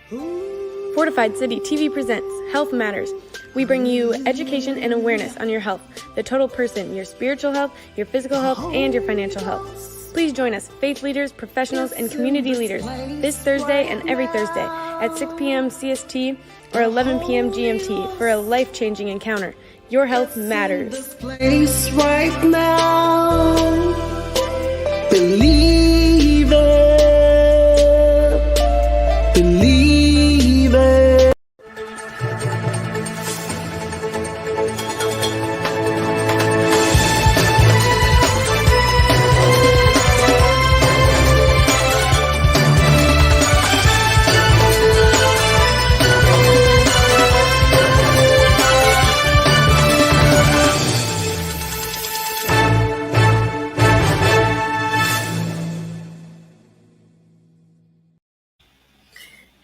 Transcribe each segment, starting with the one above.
Fortified City TV presents Health Matters. We bring you education and awareness on your health, the total person, your spiritual health, your physical health, and your financial health. Please join us, faith leaders, professionals, and community leaders, this Thursday and every Thursday at 6 p.m. CST or 11 p.m. GMT for a life-changing encounter. Your health matters. This place right now. Believe it. Believe it.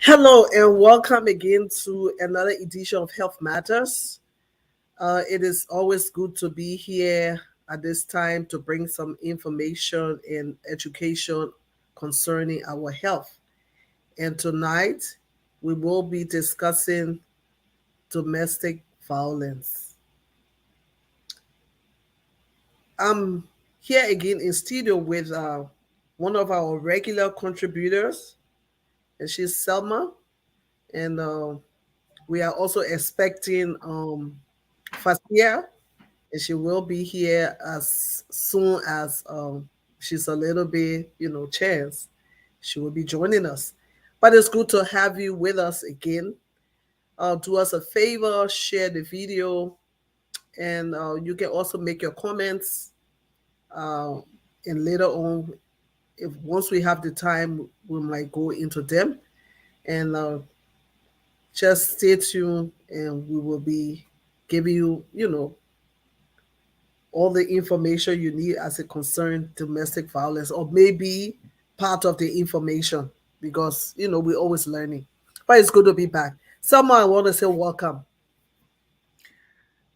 Hello and welcome again to another edition of Health Matters. It is always good to be here at this time to bring some information and education concerning our health. And tonight we will be discussing domestic violence. I'm here again in studio with one of our regular contributors, and she's Selma. And we are also expecting Fasia, and she will be here as soon as she's a little bit, chance. She will be joining us. But it's good to have you with us again. Do us a favor, share the video, and you can also make your comments. And later on, if once we have the time, we might go into them. And just stay tuned and we will be giving you, all the information you need as it concerns domestic violence, or maybe part of the information because, we're always learning. But it's good to be back. Someone I want to say welcome.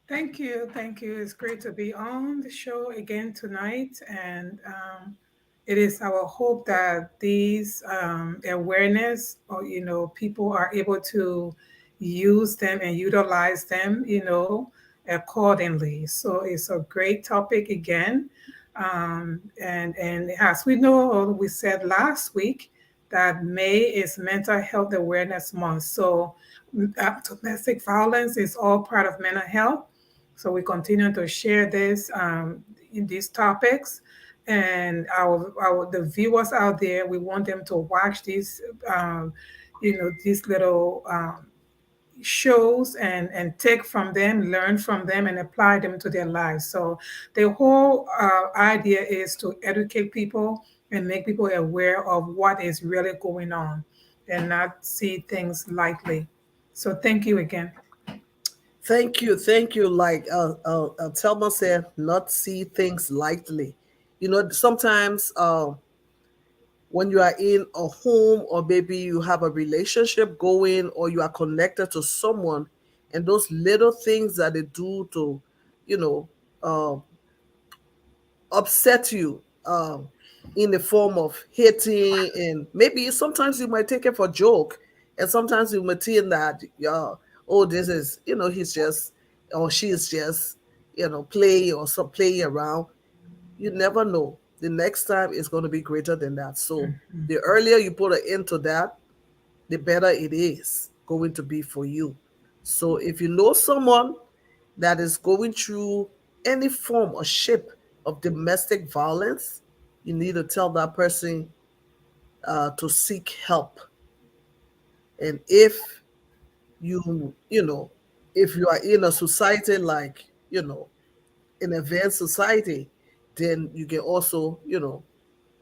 Thank you. Thank you. It's great to be on the show again tonight. And it is our hope that these awareness, or, people are able to use them and utilize them, accordingly. So it's a great topic again. And as we know, we said last week that May is Mental Health Awareness Month. So domestic violence is all part of mental health. So we continue to share this in these topics, and the viewers out there, we want them to watch these, these little shows and take from them, learn from them, and apply them to their lives. So the whole idea is to educate people and make people aware of what is really going on, and not see things lightly. So thank you again. Thank you. Like Thelma said, not see things lightly. Sometimes when you are in a home, or maybe you have a relationship going, or you are connected to someone, and those little things that they do to, you know, uh, upset you, in the form of hitting, and maybe sometimes you might take it for joke, and sometimes you might think that, oh, this is, he's just, or she is just, playing, or some playing around. You never know. The next time is going to be greater than that. So the earlier you put an end to that, the better it is going to be for you. So if you know someone that is going through any form or shape of domestic violence, you need to tell that person to seek help. And you know, if you are in a society like, an advanced society, then you can also,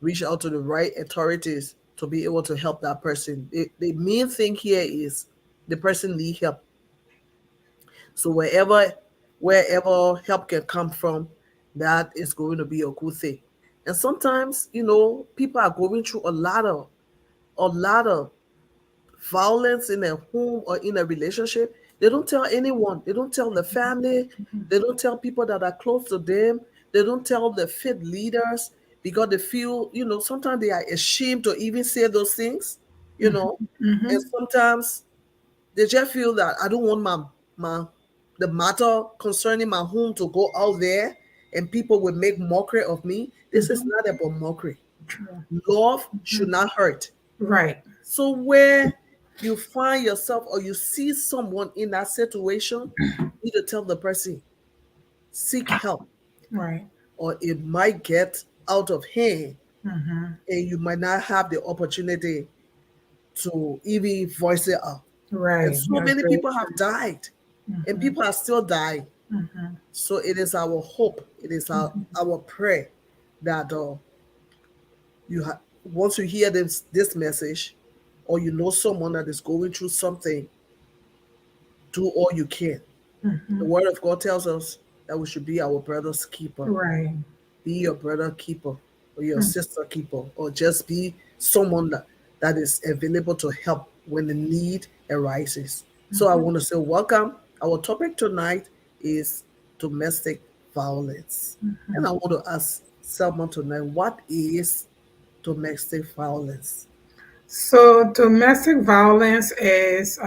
reach out to the right authorities to be able to help that person. The main thing here is the person need help. So wherever help can come from, that is going to be a good thing. And sometimes, people are going through a lot of violence in a home or in a relationship. They don't tell anyone. They don't tell the family. They don't tell people that are close to them. They don't tell the faith leaders because they feel, sometimes they are ashamed to even say those things. you know. And sometimes they just feel that I don't want my the matter concerning my home to go out there and people will make mockery of me. This is not about mockery. True. Love should not hurt. Right. So where you find yourself or you see someone in that situation, you need to tell the person, seek help, Right. or it might get out of hand Mm-hmm. and you might not have the opportunity to even voice it out. And Right. so That's many very people have true. died, and Mm-hmm. people are still dying. Mm-hmm. So it is our hope, it is our prayer that once you hear this message, or you know someone that is going through something, do all you can. The Mm-hmm. Word of God tells us that we should be our brother's keeper. Right. Be your brother keeper or your sister keeper, or just be someone that is available to help when the need arises. So I Mm-hmm. want to say welcome. Our topic tonight is domestic violence. And I want to ask Selma tonight, what is domestic violence? So domestic violence is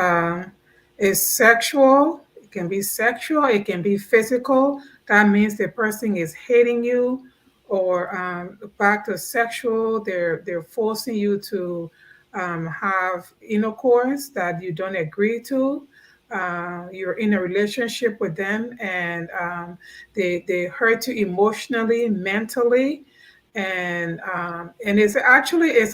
sexual. It can be sexual. It can be physical. That means the person is hitting you, or back to sexual. They're forcing you to have intercourse that you don't agree to. You're in a relationship with them, and they hurt you emotionally, mentally, and it's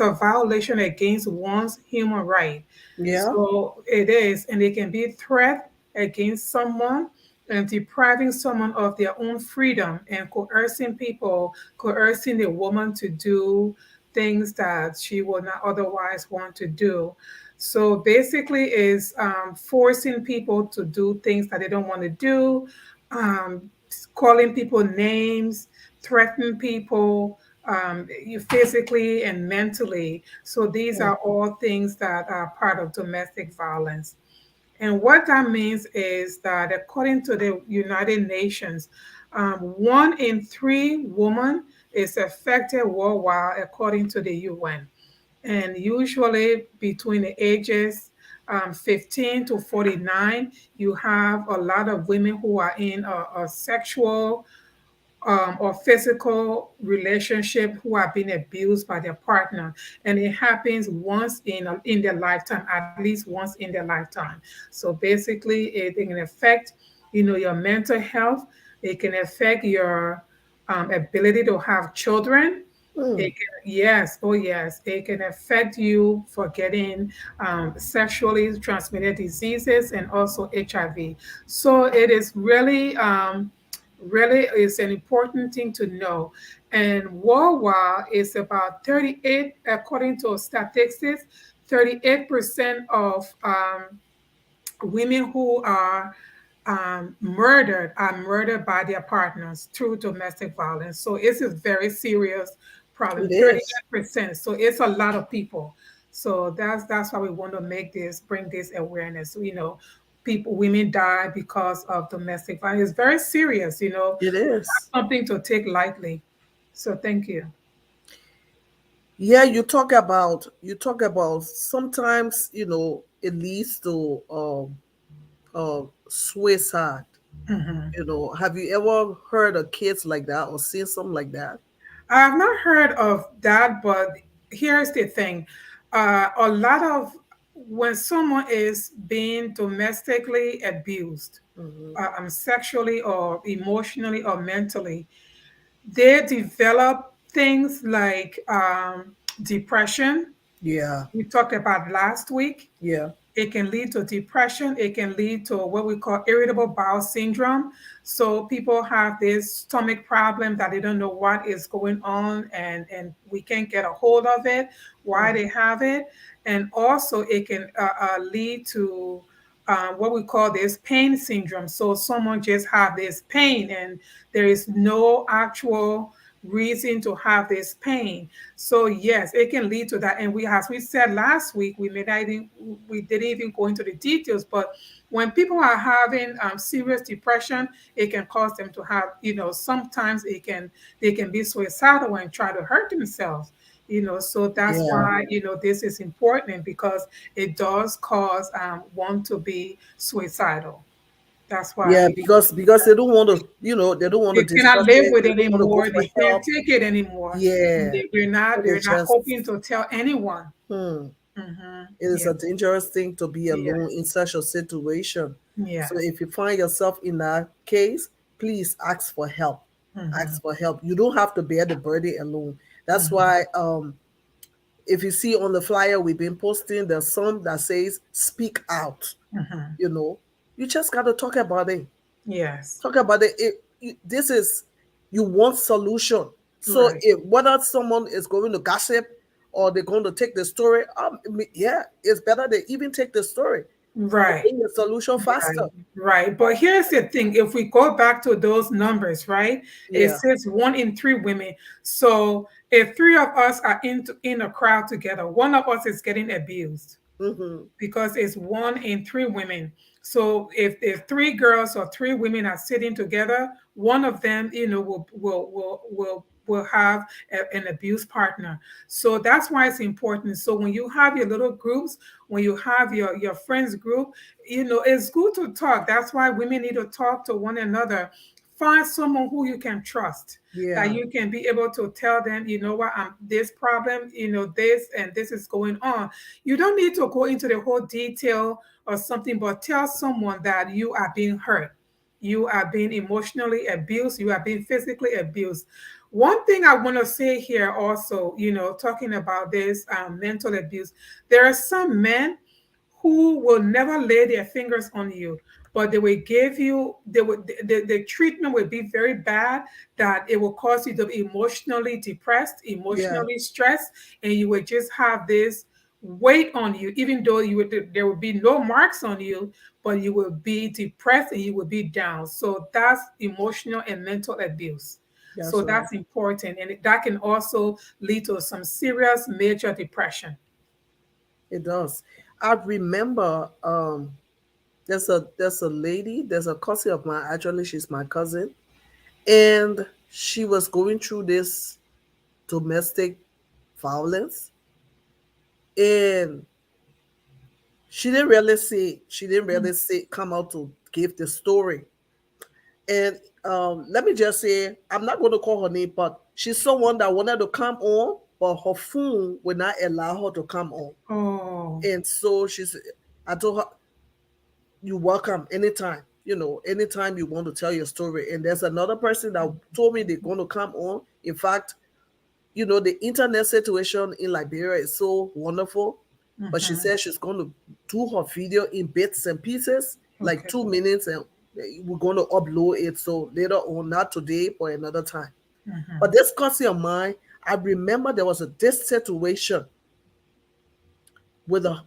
a violation against one's human right. Yeah. So it is, and it can be threat against someone and depriving someone of their own freedom and coercing a woman to do things that she would not otherwise want to do. So basically is forcing people to do things that they don't want to do, um, calling people names, threatening people, you physically and mentally. So these are all things that are part of domestic violence. And what that means is that according to the United Nations, 1 in 3 women is affected worldwide according to the UN. And usually between the ages 15 to 49, you have a lot of women who are in a sexual or physical relationship who are being abused by their partner, and it happens once in their lifetime, at least once in their lifetime. So basically, it can affect, your mental health. It can affect your ability to have children. Mm. It can, yes, oh yes, it can affect you for getting sexually transmitted diseases and also HIV. So it is really is an important thing to know. And worldwide is about 38, according to statistics, 38% of women who are murdered by their partners through domestic violence. So it's a very serious problem, It is. 38%. So it's a lot of people. So that's why we want to bring this awareness. People, women die because of domestic violence. It's very serious, It is. something to take lightly. So thank you. Yeah, you talk about sometimes, it leads to suicide. Mhm. Have you ever heard of kids like that or seen something like that? I have not heard of that, but here's the thing. A lot of when someone is being domestically abused, Hmm. sexually or emotionally or mentally, they develop things like depression. Yeah, We talked about last week. yeah. It can lead to depression. It can lead to what we call irritable bowel syndrome. So people have this stomach problem that they don't know what is going on, and we can't get a hold of it, why they have it. And also it can lead to what we call this pain syndrome. So someone just have this pain and there is no actual reason to have this pain. So yes, it can lead to that. And as we said last week, we didn't even go into the details. But when people are having serious depression, it can cause them to have, sometimes they can be suicidal and try to hurt themselves. So that's Yeah. why this is important, because it does cause one to be suicidal. That's Yeah, why because they don't want to, they don't want to they cannot discuss live it. with They it don't want to go anymore. for They can't help. take it anymore, and Yeah. they're So not they they're not hoping just, to tell anyone. hmm. It is Yeah, a dangerous thing to be alone in yes, such a situation. So yes. if you find yourself in that case, please ask for help. Mm-hmm. Ask for help. You don't have to bear the burden alone. That's Mm-hmm. why if you see on the flyer we've been posting, there's some that says speak out, Mm-hmm. you know. You just gotta talk about it. Yes, Talk about it. This is, you want solution. So right, if whether someone is going to gossip or they're going to take the story, yeah, it's better they even take the story. You right. bring the solution faster. Right, right. But here's the thing. If we go back to those numbers, right? It Yeah. says 1 in 3 women. So if three of us are in a crowd together, one of us is getting abused, Mm-hmm. because it's 1 in 3 women. So if three girls or 3 women are sitting together, one of them, will have an abuse partner. So that's why it's important. So when you have your little groups, when you have your friends group, it's good to talk. That's why women need to talk to one another. Find someone who you can trust, that Yeah. you can be able to tell them, what, I'm this problem, this and this is going on. You don't need to go into the whole detail or something, but tell someone that you are being hurt. You are being emotionally abused. You are being physically abused. One thing I want to say here also, talking about this mental abuse, there are some men who will never lay their fingers on you, but they will give you, the treatment will be very bad, that it will cause you to be emotionally depressed, Yeah. emotionally stressed, and you will just have this weight on you, even though there will be no marks on you, but you will be depressed and you will be down. So that's emotional and mental abuse. That's So right. that's important, and that can also lead to some serious major depression. It does. I remember there's a lady, there's a cousin of mine, actually she's my cousin, and she was going through this domestic violence, and she didn't really say come out to give the story. And let me just say, I'm not going to call her name, but she's someone that wanted to come on, but her phone would not allow her to come on. Oh. And so I told her, you're welcome anytime, anytime you want to tell your story. And there's another person that told me they're going to come on. In fact, the internet situation in Liberia is so wonderful, but she Mhm. said she's going to do her video in bits and pieces, like Okay. 2 minutes, and we're going to upload it. So later on, not today, but another time. But Mhm. this cousin of mine, I remember there was this situation with a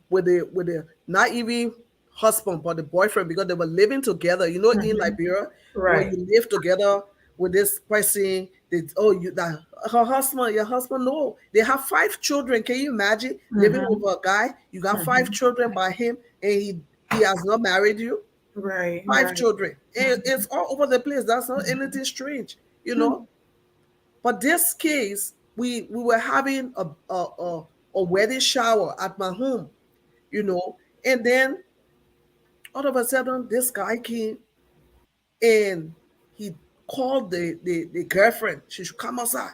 not even husband but the boyfriend, because they were living together. In Mhm. Liberia, when Right. you live together with this person, you that her husband, your husband, no, they have 5 children. Can you imagine living Mhm. with a guy? You got five Mhm. children by him, and he has not married you. Right. Five Right. children, and it's all over the place. That's not anything strange, you know. Mhm. But this case, we were having a wedding shower at my home, and then all of a sudden this guy came and he called the girlfriend. She should come outside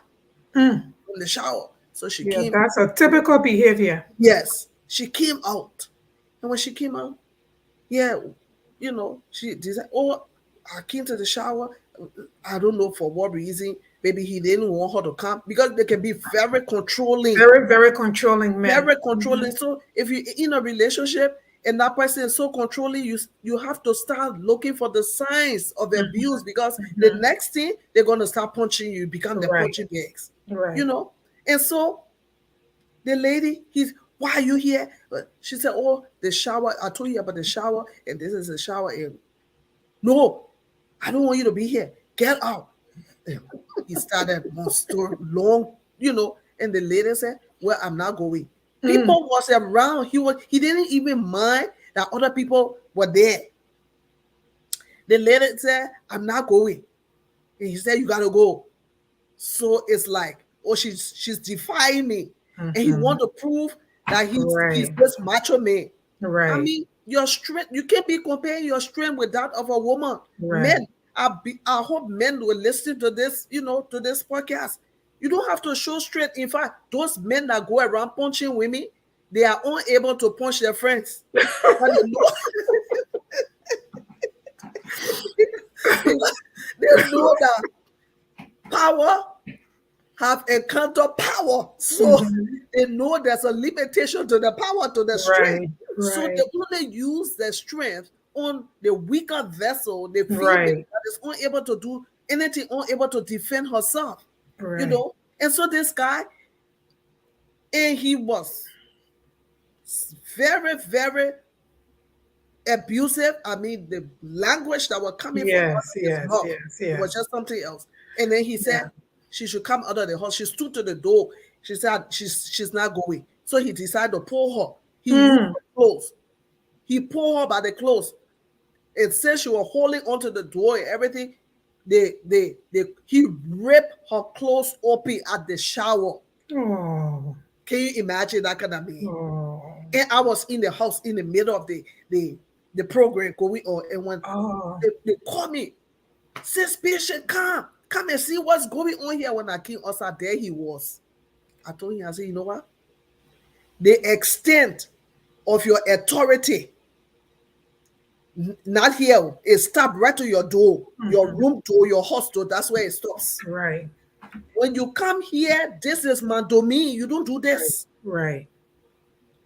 Mm. from the shower. So she Yeah, came. that's a typical behavior. Yes, she came out. And when she came out, yeah, she said, oh, I came to the shower. I don't know for what reason. Maybe he didn't want her to come, because they can be very controlling. Very, very controlling men. Very controlling. So if you're in a relationship and that person is so controlling, you have to start looking for the signs of abuse, because the Mhm. next thing they're gonna start punching you, become the Right. punching bags, you Right. know. And so the lady, why are you here? She said, oh, the shower. I told you about the shower, and this is the shower. And no, I don't want you to be here. Get out. And he started one story long, and the lady said, well, I'm not going. Mm. People was around. He didn't even mind that other people were there. The lady said, I'm not going. And he said, you gotta go. So it's like, or she's defying me, and he Mm-hmm. want to prove that he's Right. this macho man. I Right. mean, your strength, you can't be comparing your strength with that of a woman. Right. Men, I hope men will listen to this, to this podcast. You don't have to show strength. In fact, those men that go around punching women, they are unable to punch their friends. But they know, because they know that power have encountered power. So Mhm. they know there's a limitation to the power, to the strength. Right. So they Right. only use their strength on the weaker vessel, the female Right. that is unable to do anything, unable to defend herself, you Right. know. And so this guy, and he was very, very abusive. I mean, the language that was coming from out Yes. of his Yes. mouth, Yes. it was Yes. just something else. And then he said Yeah. she should come out of the house. She stood to the door. She said she's not going. So he decided to pull her. He used Mm. her clothes. He pulled her by the clothes. It says she was holding onto the door and everything. He ripped her clothes open at the shower. Oh. Can you imagine that kind of man? Oh. And I was in the house in the middle of the program going on, and when Oh. they called me, "Sis Bishop, come and see what's going on here." When I came outside, there he was. I told him, I said, "You know what? The extent of your authority, not here, it stopped right to your door, your Mhm. room door, your house door. That's where it stops. Right. When you come here, this is my domain. You don't do Right. this. Right.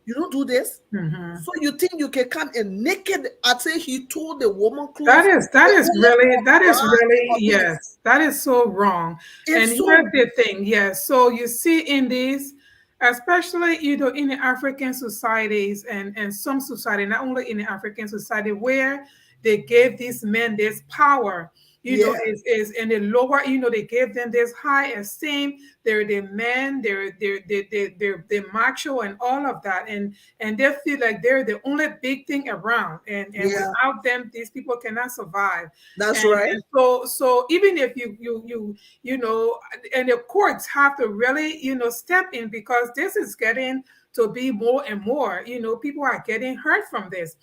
You don't do this." Mm-hmm. So you think you can come and naked? I say he told the woman That clothes. is that The is only really that is part really of it. yes, that is so wrong. And It's here's so the thing, yes. So you see in these, especially in the African societies and some society, not only in the African society, where they gave these men this power, yeah, is in the lower, they gave them this high esteem. They're the men, they're macho and all of that, and they feel like they're the only big thing around, and yeah. without them these people cannot survive. That's right. And so even if you know and the courts have to really step in, because this is getting to be more and more, people are getting hurt from this.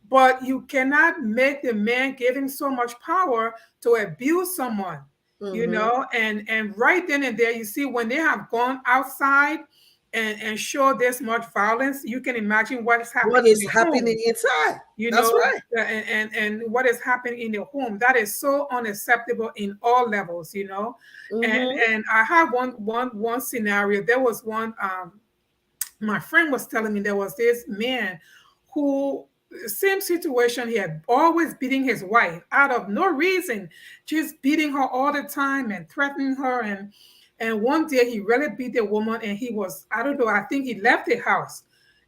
But you cannot make the man giving so much power to abuse someone, Mm-hmm. and right then and there, you see, when they have gone outside and show this much violence, you can imagine what is happening What in is the happening home, inside? you That's know, right. and what is happening in the home. That is so unacceptable in all levels, Mm-hmm. And I have one scenario. There was one, my friend was telling me, there was this man who, same situation, he had always beating his wife out of no reason, just beating her all the time and threatening her. And one day he really beat the woman, and he was, I don't know, I think he left the house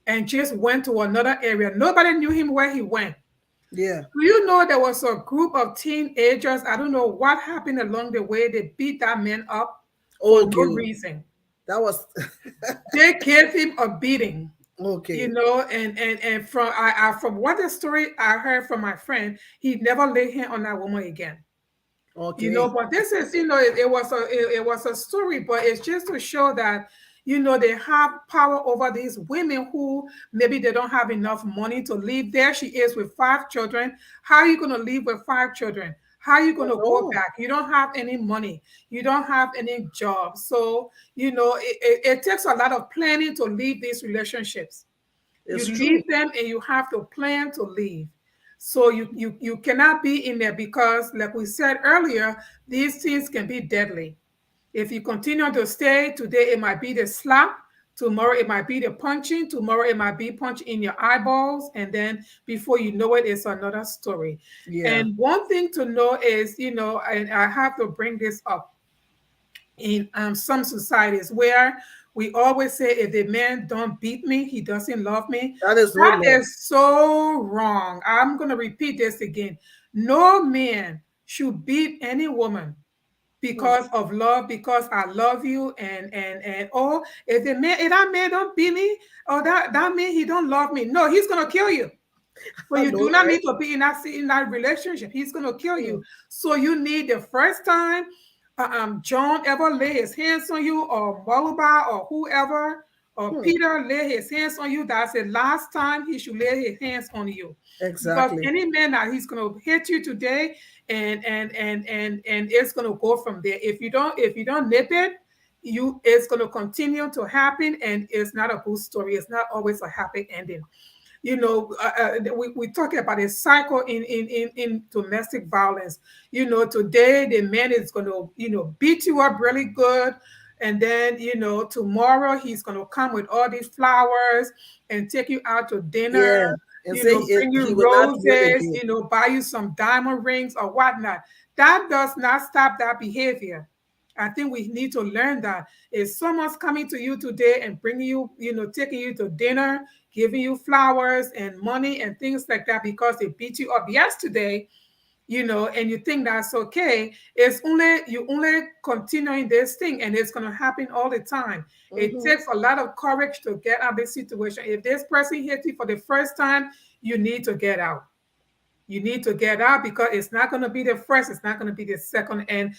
and just went to another area. Nobody knew him where he went. Yeah. Do you know there was a group of teenagers? I don't know what happened along the way. They beat that man up for no Okay. reason. That was They gave him a beating, okay. and from what the story I heard from my friend, he never laid hand on that woman again. Okay. But this is, it was a story, but it's just to show that, they have power over these women who maybe they don't have enough money to live. There she is with 5 children. How are you going to live with 5 children? How are you going to go No, back? You don't have any money. You don't have any job. So, it takes a lot of planning to leave these relationships. You it's true. leave them and you have to plan to leave. So you cannot be in there, because, like we said earlier, these things can be deadly. If you continue to stay, today it might be the slap, tomorrow it might be the punching, tomorrow it might be punch in your eyeballs, and then before you know it, it's another story. Yeah. And one thing to know is, and I have to bring this up, in some societies where we always say, if the man don't beat me, he doesn't love me. That is no That love. is so wrong. I'm going to repeat this again. No man should beat any woman Hmm. because of love, because I love you, and oh, if that man don't beat me, oh, that mean he don't love me. No, he's going to kill you. But I you know, do not right? need to be in that relationship. He's going to kill Hmm. you. So you need, the first time, John ever lay his hands on you, or Malabar, or whoever, or Hmm. Peter lay his hands on you, that's the last time he should lay his hands on you. Because Exactly. any man that he's going to hit you today, and it's going to go from there. If you don't nip it, it's going to continue to happen, and it's not a good story. It's not always a happy ending. We talk about a cycle in domestic violence. Today the man is going to beat you up really good, and then tomorrow he's going to come with all these flowers and take you out to dinner, Yeah. And say bring he you will not do it roses, again. buy you some diamond rings or whatnot. That does not stop that behavior. I think we need to learn that if someone's coming to you today and bringing you, taking you to dinner, giving you flowers and money and things like that because they beat you up yesterday, and you think that's okay, it's only you only continuing this thing, and it's going to happen all the time. It Mm-hmm. takes a lot of courage to get out of this situation. If this person hits you for the first time, you need to get out. You need to get out, because it's not going to be the first, it's not going to be the second. And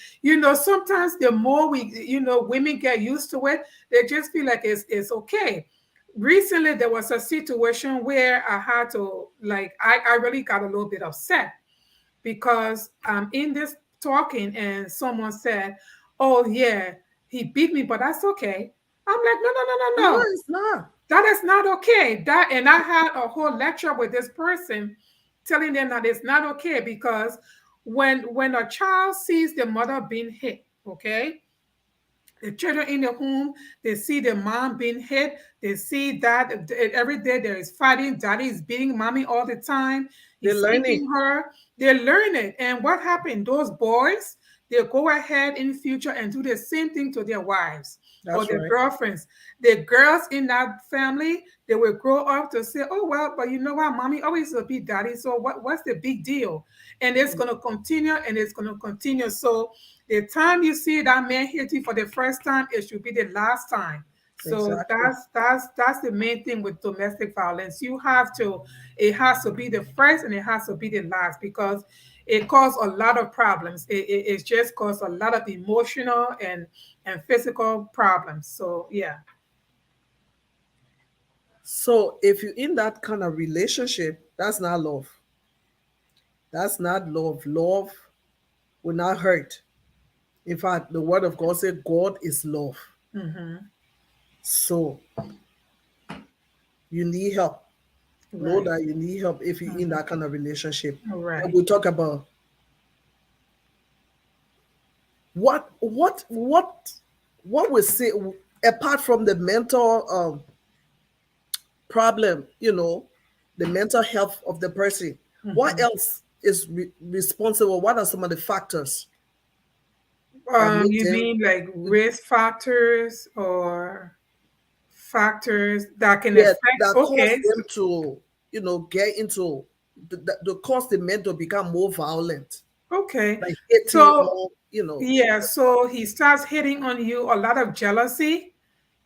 sometimes the more women get used to it, they just feel like it's okay. Recently there was a situation where I had to, like, I really got a little bit upset, because I'm in this talking and someone said, oh yeah, he beat me, but that's okay. I'm like, no, no, no, no, No, no, it's not. that is not okay. And I had a whole lecture with this person telling them that it's not okay, because when a child sees the mother being hit, okay, the children in the home, they see the mom being hit. They see that every day there is fighting. Daddy is beating mommy all the time. They're He's learning. hitting her. They learn it. And what happened? Those boys, they go ahead in the future and do the same thing to their wives or That's their right. girlfriends. The girls in that family, they will grow up to say, oh, well, but you know what? Mommy always will beat daddy. So what's the big deal? And it's going to continue, and it's going to continue. So the time you see that man hit you for the first time, it should be the last time. So Exactly. that's the main thing with domestic violence. It has to be the first, and it has to be the last, because it caused a lot of problems. It just caused a lot of emotional and physical problems. So yeah. So if you're in that kind of relationship, that's not love. That's not love. Love will not hurt. In fact, the word of God said God is love. Hmm. So you need help. Know Right. that you need help if you're in Hmm. that kind of relationship. And Right. we talk about what we say apart from the mental problem, the mental health of the person. What Hmm. else is responsible? What are some of the factors that make You them, mean like risk factors, or factors that can yeah, affect? that cause Okay. them to, get into the cause the men to become more violent, Okay. like hating So more, yeah, so he starts hitting on you, a lot of jealousy.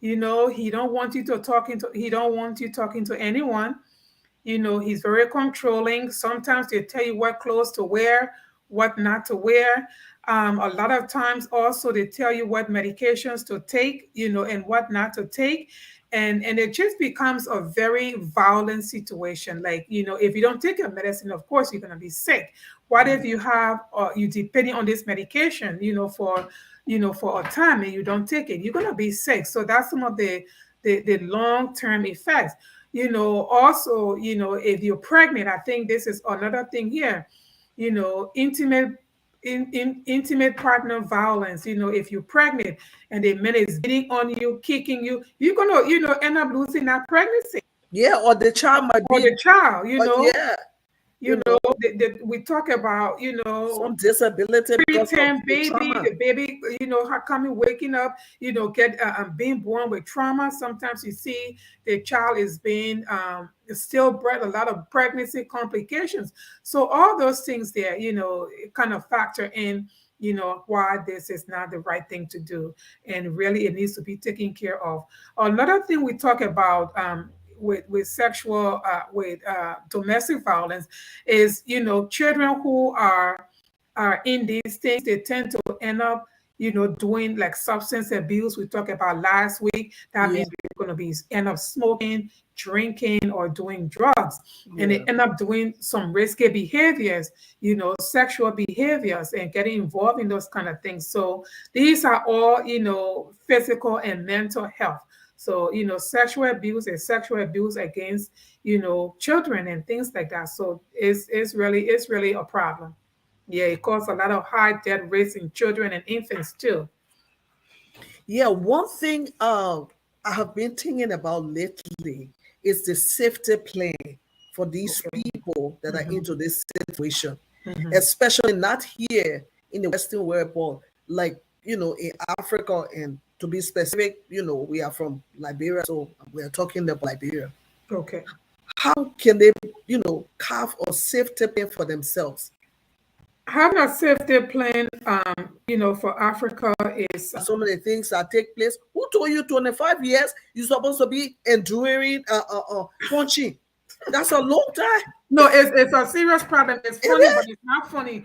He don't want you talking to anyone. He's very controlling. Sometimes they tell you what clothes to wear, what not to wear. A lot of times also they tell you what medications to take, and what not to take. And it just becomes a very violent situation. Like, if you don't take your medicine, of course you're gonna be sick. What if you have you depending on this medication, for a time, and you don't take it, you're gonna be sick. So that's some of the long-term effects. Also, if you're pregnant, I think this is another thing here. Intimate partner violence. If you're pregnant and the man is beating on you, kicking you, you're gonna, end up losing that pregnancy, yeah, or the child might or be, the child. yeah, You know, we talk about, some disability because of preterm the baby, trauma. the baby, her coming, waking up, get being born with trauma. Sometimes you see the child is being stillbirth, a lot of pregnancy complications. So all those things there, kind of factor in, why this is not the right thing to do, and really it needs to be taken care of. Another thing we talk about. With sexual with domestic violence is children who are in these things, they tend to end up doing like substance abuse we talked about last week. That Yeah. means we're going to be end up smoking, drinking, or doing drugs, and they Yeah. end up doing some risky behaviors, sexual behaviors, and getting involved in those kind of things. So these are all, physical and mental health. So, sexual abuse and sexual abuse against, children and things like that. So it's really a problem. Yeah, it causes a lot of high death rates in children and infants too. Yeah, one thing I have been thinking about lately is the safety plan for these Okay. people that are Hmm. into this situation, Hmm. especially not here in the Western world, but like, in Africa, and to be specific, we are from Liberia, so we are talking about Liberia. Okay. How can they, carve a safety plan for themselves? Having a safety plan, for Africa is So many things that take place. Who told you 25 years you're supposed to be enduring punching? That's a long time. no, it's a serious problem. It's It funny, but is. it's not funny.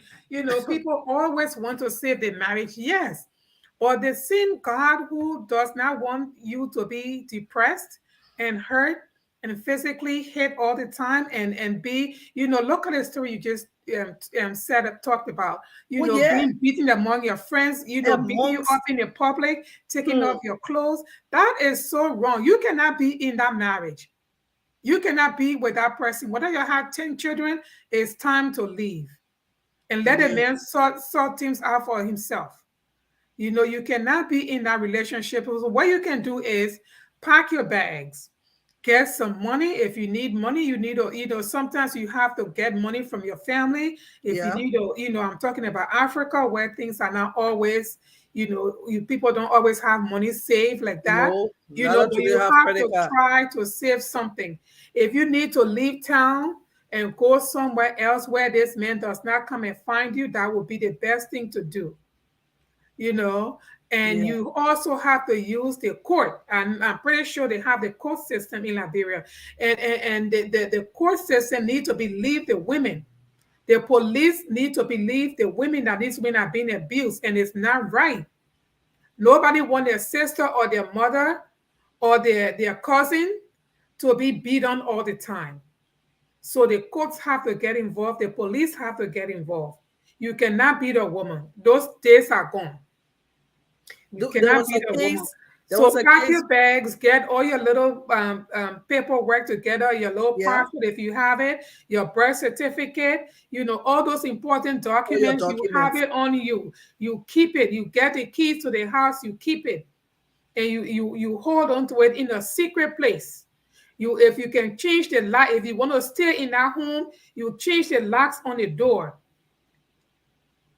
People always want to save their marriage, yes, but the same God who does not want you to be depressed and hurt and physically hit all the time and be, look at the story you just talked about, Oh yeah. being beaten among your friends, beating you up Amongst in the public, taking hmm, off your clothes. That is so wrong. You cannot be in that marriage. You cannot be with that person. Whether you have 10 children, it's time to leave and let a yeah. man sort things out for himself. You cannot be in that relationship. So what you can do is pack your bags, get some money. If you need money, you need to, sometimes you have to get money from your family. If you Yeah. need to, I'm talking about Africa where things are not always, people don't always have money saved like that, No, neither but do they you have have credit to card. try to save something. If you need to leave town and go somewhere else where this man does not come and find you, that would be the best thing to do, you know. And Yeah. you also have to use the court. And I'm pretty sure they have the court system in Liberia. And the court system need to believe the women. The police need to believe the women that these women are being abused. And it's not right. Nobody want their sister or their mother or their cousin to be beaten all the time. So the courts have to get involved. The police have to get involved. You cannot beat a woman. Those days are gone. You There cannot was beat a a woman. case. There was So a pack case. your bags, get all your little paperwork together, your little Yeah. passport if you have it, your birth certificate, all those important All your documents, you have documents. it on you. You keep it. You get the keys to the house, you keep it. And you hold on to it in a secret place. If you can change the lock, if you want to stay in that home, you change the locks on the door.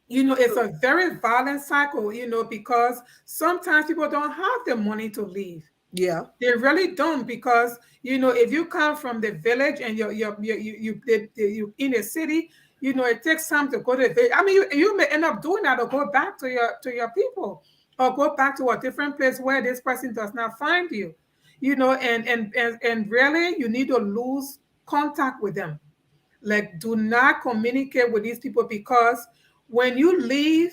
It's a very violent cycle, because sometimes people don't have the money to leave. Yeah. They really don't, because if you come from the village and you in the city, it takes time to go to the village. I mean, you may end up doing that or go back to your people, or go back to a different place where this person does not find you. And really you need to lose contact with them. Like, do not communicate with these people, because when you leave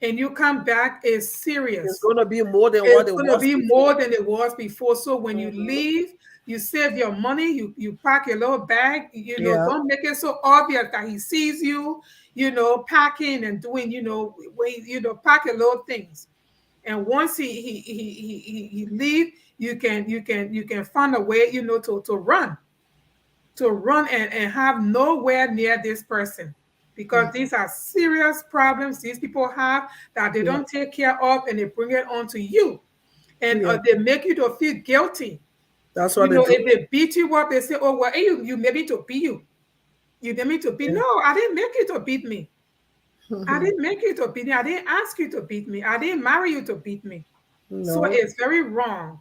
and you come back, it's It's serious. going to be more than what It's it going to was be before. more than it was before. So when you Hmm. leave, you save your money, you pack your little bag, Yeah. don't make it so obvious that he sees you, packing and doing, pack your little things. And once he leave, you can find a way, to run and have nowhere near this person, because Mhm. these are serious problems these people have that they Yeah. don't take care of, and they bring it on to you, and Yeah. they make you to feel guilty. That's what they do. If they beat you up, they say, oh well, hey, you made me to beat you. You made me to beat. Yeah. No, I didn't make you to beat me. I didn't make you to beat me. I didn't ask you to beat me. I didn't marry you to beat me. So No. it's very wrong.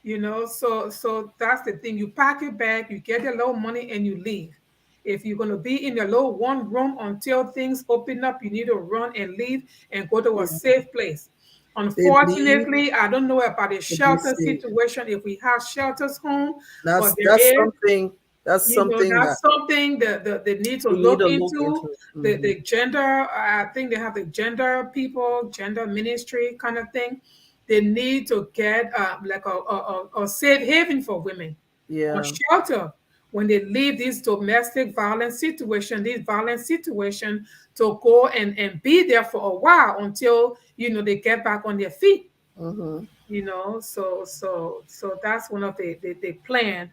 So that's the thing. You pack your bag, you get your little money, and you leave. If you're going to be in your little one room until things open up, you need to run and leave and go to a Yeah. safe place. They need Unfortunately, I don't know about the to be shelter safe. situation, if we have shelters home, but That's there that's is. something. That's something that That's something that they need to we need look to look into. into. The gender, I think they have the gender people, gender ministry kind of thing. They need to get like a safe haven for women, or Yeah. shelter when they leave these domestic violence situation, these violent situation, to go and be there for a while until they get back on their feet. Mm-hmm. So that's one of the plan.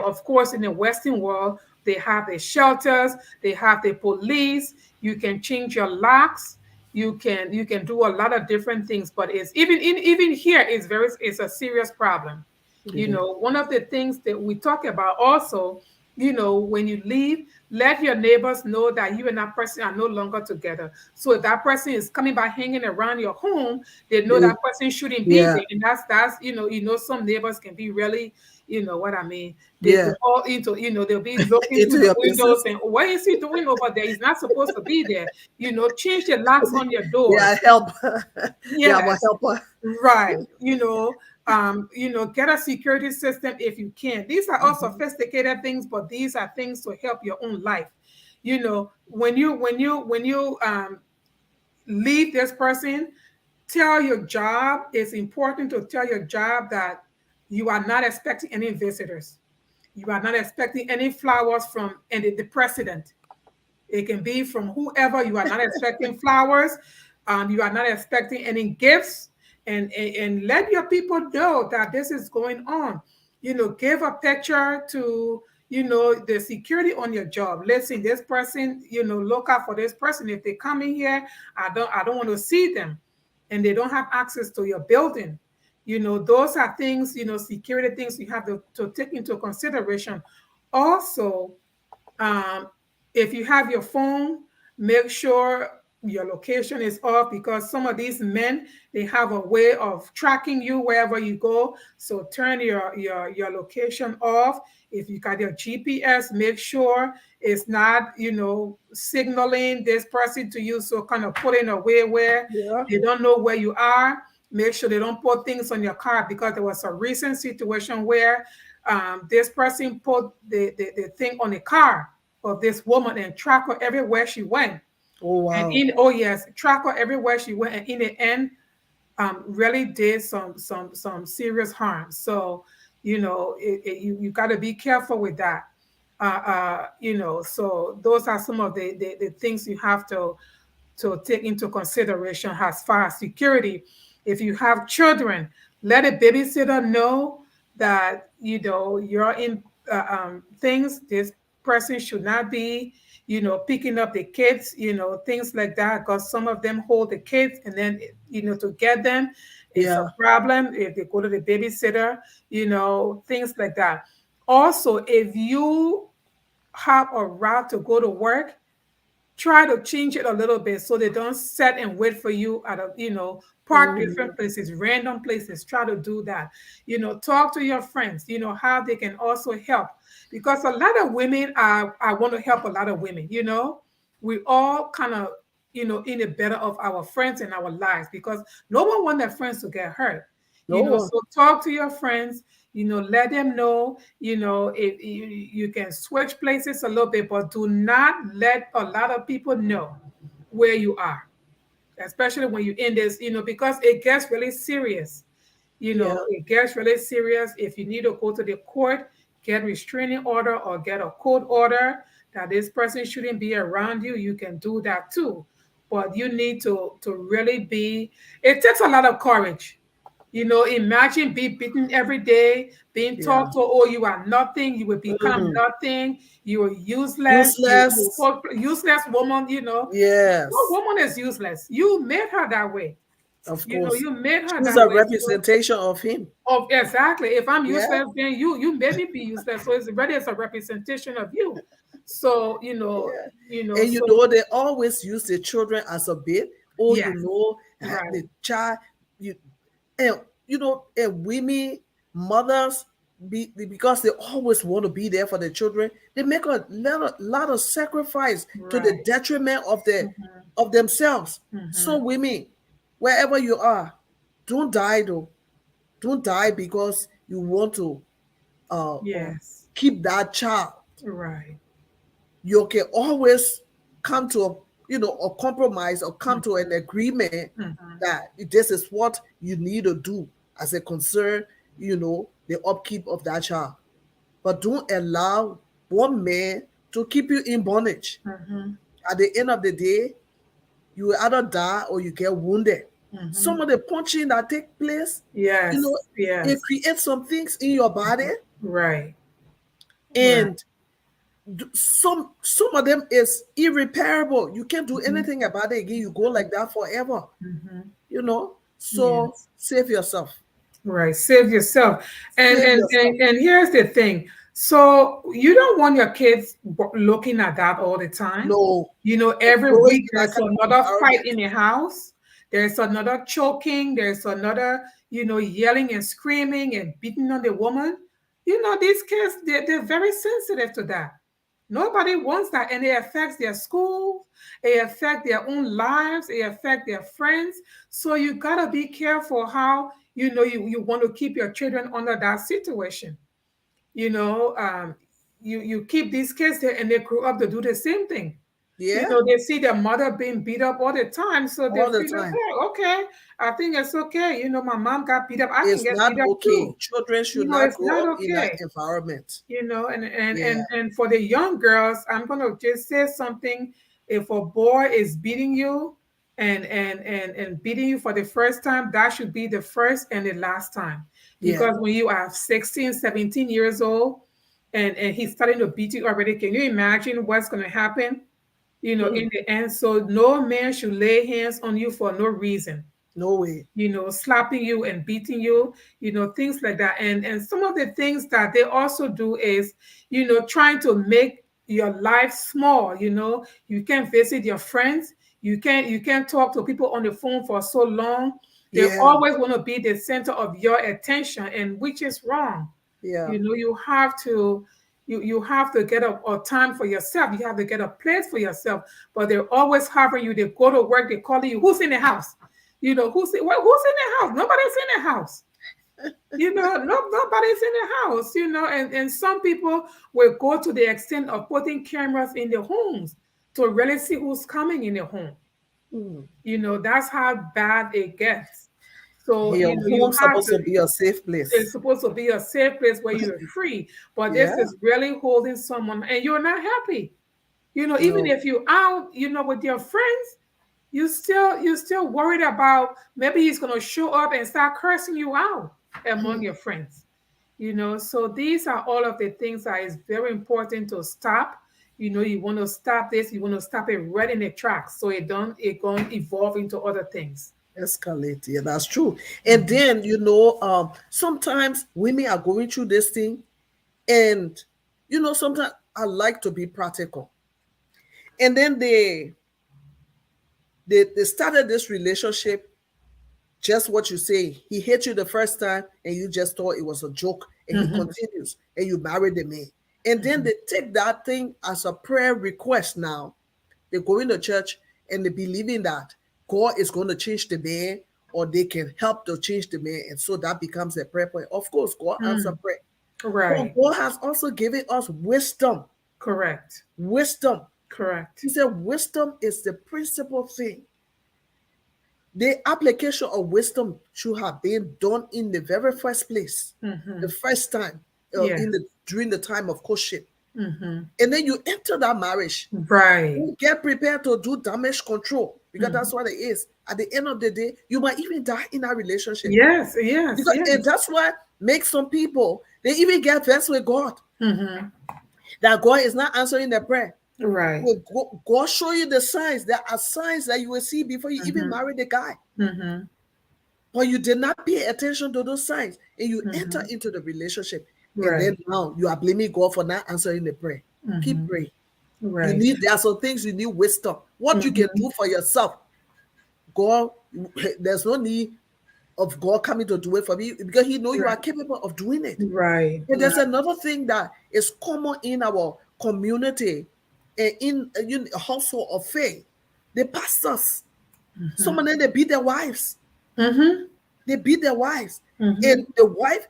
Of course, in the Western world, they have the shelters, they have the police. You can change your locks, you can do a lot of different things, but it's even here, it's a serious problem. It is. One of the things that we talk about also, when you leave, let your neighbors know that you and that person are no longer together. So if that person is coming by hanging around your home, they know They- that person shouldn't be yeah. there. And that's some neighbors can be really, what I mean. They Yeah. go all into, they'll be looking through Into the your windows business. and what is he doing over there? He's not supposed to be there. Change the locks on your They are doors. help. They are our Yes. helper. Right. Get a security system if you can. These are all Mhm. sophisticated things, but these are things to help your own life. When you leave this person, tell your job. It's important to tell your job that you are not expecting any visitors. You are not expecting any flowers from the president. It can be from whoever. You are not expecting flowers. You are not expecting any gifts. And let your people know that this is going on. Give a picture to the security on your job. Listen, this person, look out for this person. If they come in here, I don't want to see them, and they don't have access to your building. Those are things, security things you have to take into consideration. Also, um, if you have your phone, make sure your location is off, because some of these men, they have a way of tracking you wherever you go. So turn your location off. If you got your GPS, make sure it's not signaling this person to you, so kind of put in a way where Yeah. they don't know where you are. Make sure they don't put things on your car, because there was a recent situation where this person put the thing on the car of this woman and track her everywhere she went. Oh And wow. yes, track her everywhere she went. And in the end, really did some serious harm. So, you got to be careful with that. So those are some of the things you have to take into consideration as far as security. If you have children, let a babysitter know that you're in things. This person should not be picking up the kids, things like that, because some of them hold the kids, and then to get them, it's a Yeah. problem if they go to the babysitter, things like that. Also, if you have a route to go to work, try to change it a little bit so they don't sit and wait for you at park Mhm. different places, random places. Try to do that. Talk to your friends, how they can also help, because a lot of women are I want to help a lot of women. We all kind of in the better of our friends in our lives, because no one wants their friends to get hurt. No one. So talk to your friends, let them know, if you can switch places a little bit, but do not let a lot of people know where you are, especially when you're in this, because it gets really serious. Yeah. It gets really serious. If you need to go to the court, get restraining order or get a court order that this person shouldn't be around you, you can do that too. But you need to really be, it takes a lot of courage. Imagine being beaten every day, being Yeah. talked to, oh, you are nothing, you will become Mm. nothing, you are useless, Useless. useless woman, no Yes. woman is useless. You made her that way. Of course. You made her She's that a way. So, representation of him. exactly. If I'm Yeah. useless, then you made me be useless. So it's a representation of you. So Yeah. And so they always use the children as a bait. Oh, yes, right, the child, you and and women, mothers, because they always want to be there for their children, they make a lot of sacrifice to the right. detriment Mhm, of themselves. So mhm. women, wherever you are, don't die though. Don't die because you want to uh, uh Yes, keep that child. Right. You can always come to a compromise or come to an agreement Mm-hmm. that this is what you need to do as a concern, the upkeep of that child. But don't allow one man to keep you in bondage. Mm-hmm. At the end of the day, you will either die or you get wounded. Mm-hmm. Some of the punching that take place, you know, Yes. it Yes. creates some things in your body, Right. Right. and some of them is irreparable. You can't do Mm-hmm. anything about it again. You go like that forever. Mm-hmm. So Yes. save yourself. Right. Save yourself. And Save and yourself. and, and here's the thing. So you don't want your kids looking at that all the time. No, or Every growing week in that there's kind of another fight environment. in the house. There's another choking. There's another, yelling and screaming and beating on the woman. These kids, they're very sensitive to that. Nobody wants that, and it affects their school, it affects their own lives, it affects their friends. So you gotta be careful how you want to keep your children under that situation. You know, um, you keep these kids there, and they grow up to do the same thing. Yeah, They see their mother being beat up all the time, so they all the feel like, time. hey, okay, I think it's okay. My mom got beat up, I can It's get not beat up okay. too. Children should not It's grow not up in that okay. environment. And Yeah, and for the young girls, I'm gonna just say something. If a boy is beating you and beating you for the first time, that should be the first and the last time. yeah. Because when you are 16, 17 years old and he's starting to beat you already, can you imagine what's gonna happen? Hmm. In the end. So no man should lay hands on you for no reason, No way. slapping you and beating you, things like that. And some of the things that they also do is, trying to make your life small. You can't visit your friends. You can't talk to people on the phone for so long. They Yeah, always want to be the center of your attention, and which is wrong. yeah, You have to get a time for yourself. You have to get a place for yourself. But they're always having you. They go to work. They call you. Who's in the house? Who's in the house? Nobody's in the house. Nobody's in the house. And some people will go to the extent of putting cameras in their homes to really see who's coming in the home. hmm. That's how bad it gets. So Your you home's have supposed to. to be a safe It's place. supposed to be a safe place where you're free, but this Yeah, is really holding someone, and you're not happy. Even no. if you're out, with your friends, you still worried about maybe he's gonna show up and start cursing you out among your friends. So these are all of the things that is very important to stop. You want to stop this. You want to stop it right in the tracks, so it don't evolve into other things. Escalate. Yeah, that's true. And Mhm. then sometimes women are going through this thing, and sometimes I like to be practical. And then they started this relationship, just what you say. He hit you the first time, and you just thought it was a joke, and he Mhm. continues, and you marry the man. And then they take that thing as a prayer request now. They go into church and they believing that God is going to change the man, or they can help to change the man. And so that becomes a prayer point. Of course, God answer Mm. prayer. But Right. God has also given us wisdom. Correct. Wisdom. He Correct. said wisdom is the principal thing. The application of wisdom should have been done in the very first place, the Hmm. first time, Yes. during the time of courtship. Hmm. And then you enter that marriage. Right. You get prepared to do damage control, because Mhm. that's what it is. At the end of the day, you might even die in that relationship. Yes. Yes. Because and Yes. that's what makes some people, they even get vexed with God, Hmm. that God is not answering their prayer. Right. Will God show you the signs? There are signs that you will see before you even Hmm. marry the guy. Hmm. But you did not pay attention to those signs, and you enter Hmm. into the relationship. And then Right. now you are blaming God for not answering the prayer. Keep Hmm. praying. Right. There are some things you need wisdom. What you can Hmm. do for yourself, God, there's no need of God coming to do it for me, because He know you are Right. capable of doing it. Right. And there's Right. another thing that is common in our community and in a household of faith. The pastors, some of them, they beat their wives. Hmm. They beat their wives. Hmm. And the wife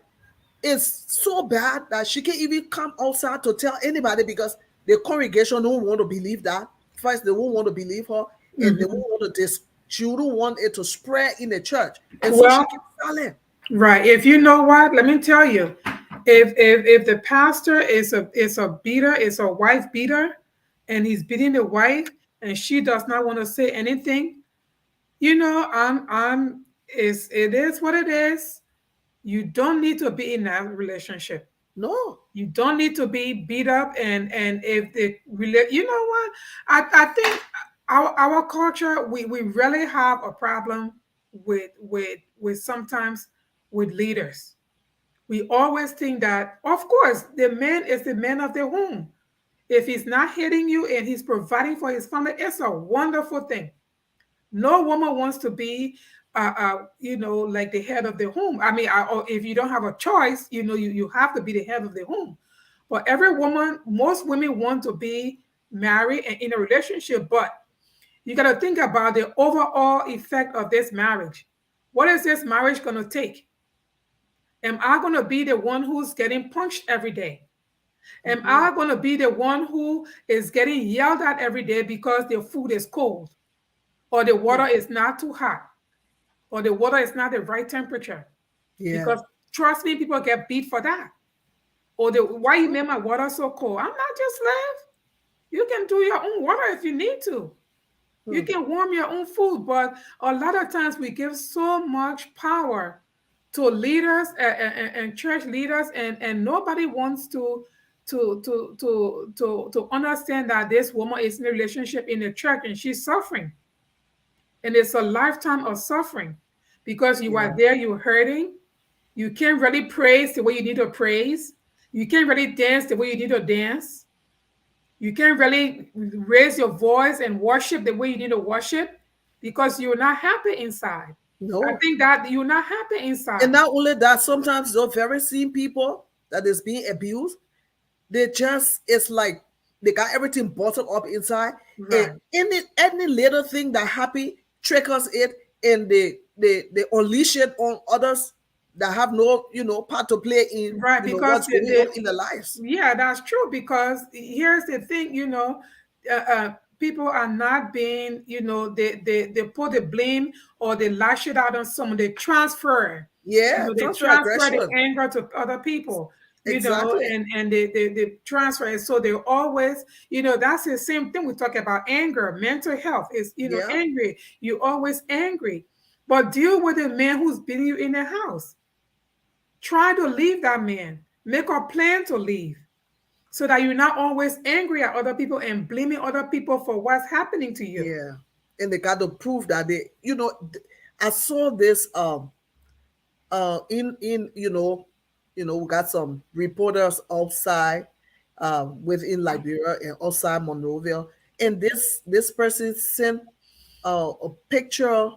is so bad that she can't even come outside to tell anybody because the congregation don't want to believe that. First, they won't want to believe her, and they Mhm. won't want to she wouldn't want it to spread in the church. And so she Well, keeps silent. right. If you know what, let me tell you, if the pastor is a beater, is a wife beater, and he's beating the wife, and she does not want to say anything, you know, I'm is it is what it is. You don't need to be in that relationship. No, You don't need to be beat up, and if the you know what, I think our culture, we really have a problem with sometimes with leaders. We always think that, of course, the man is the man of the home. If he's not hitting you and he's providing for his family, it's a wonderful thing. No woman wants to be, you know, like the head of the home. I mean, or if you don't have a choice, you know, you have to be the head of the home. But every woman, most women want to be married and in a relationship. But you got to think about the overall effect of this marriage. What is this marriage going to take? Am I going to be the one who's getting punched every day? Am mhm, I going to be the one who is getting yelled at every day because the food is cold or the mm, water is not too hot? Or the water is not the right temperature. yeah, Because trust me, people get beat for that. Or the why you made my water so cold? I'm not just left. You can do your own water if you need to. You mm, can warm your own food, but a lot of times we give so much power to leaders and church leaders, and nobody wants to understand that this woman is in a relationship in the church and she's suffering, and it's a lifetime of suffering because you yeah. are there, you're hurting. You can't really praise the way you need to praise. You can't really dance the way you need to dance. You can't really raise your voice and worship the way you need to worship because you're not happy inside. I No. think that you're not happy And inside. not only that, sometimes those very same people that is being abused, they just it's like they got everything bottled up inside, and Right. any little thing that happy triggers it, and they unleash it on others that have no part to play in Right. Because what's going on in their lives. yeah, that's true. Because here's the thing, uh, uh, people are not being, they put the blame or they lash it out on someone. They transfer, Yeah, they transfer transfer the aggression. anger to other people, Exactly. and they transfer it. So they always, that's the same thing we talk about anger, mental health is, Yeah. angry. You're always angry. But deal with the man who's beating you in the house. Try to leave that man. Make a plan to leave so that you're not always angry at other people and blaming other people for what's happening to you. Yeah. And they got to prove that I saw this in we got some reporters outside within Liberia and outside Monrovia, and this person sent a picture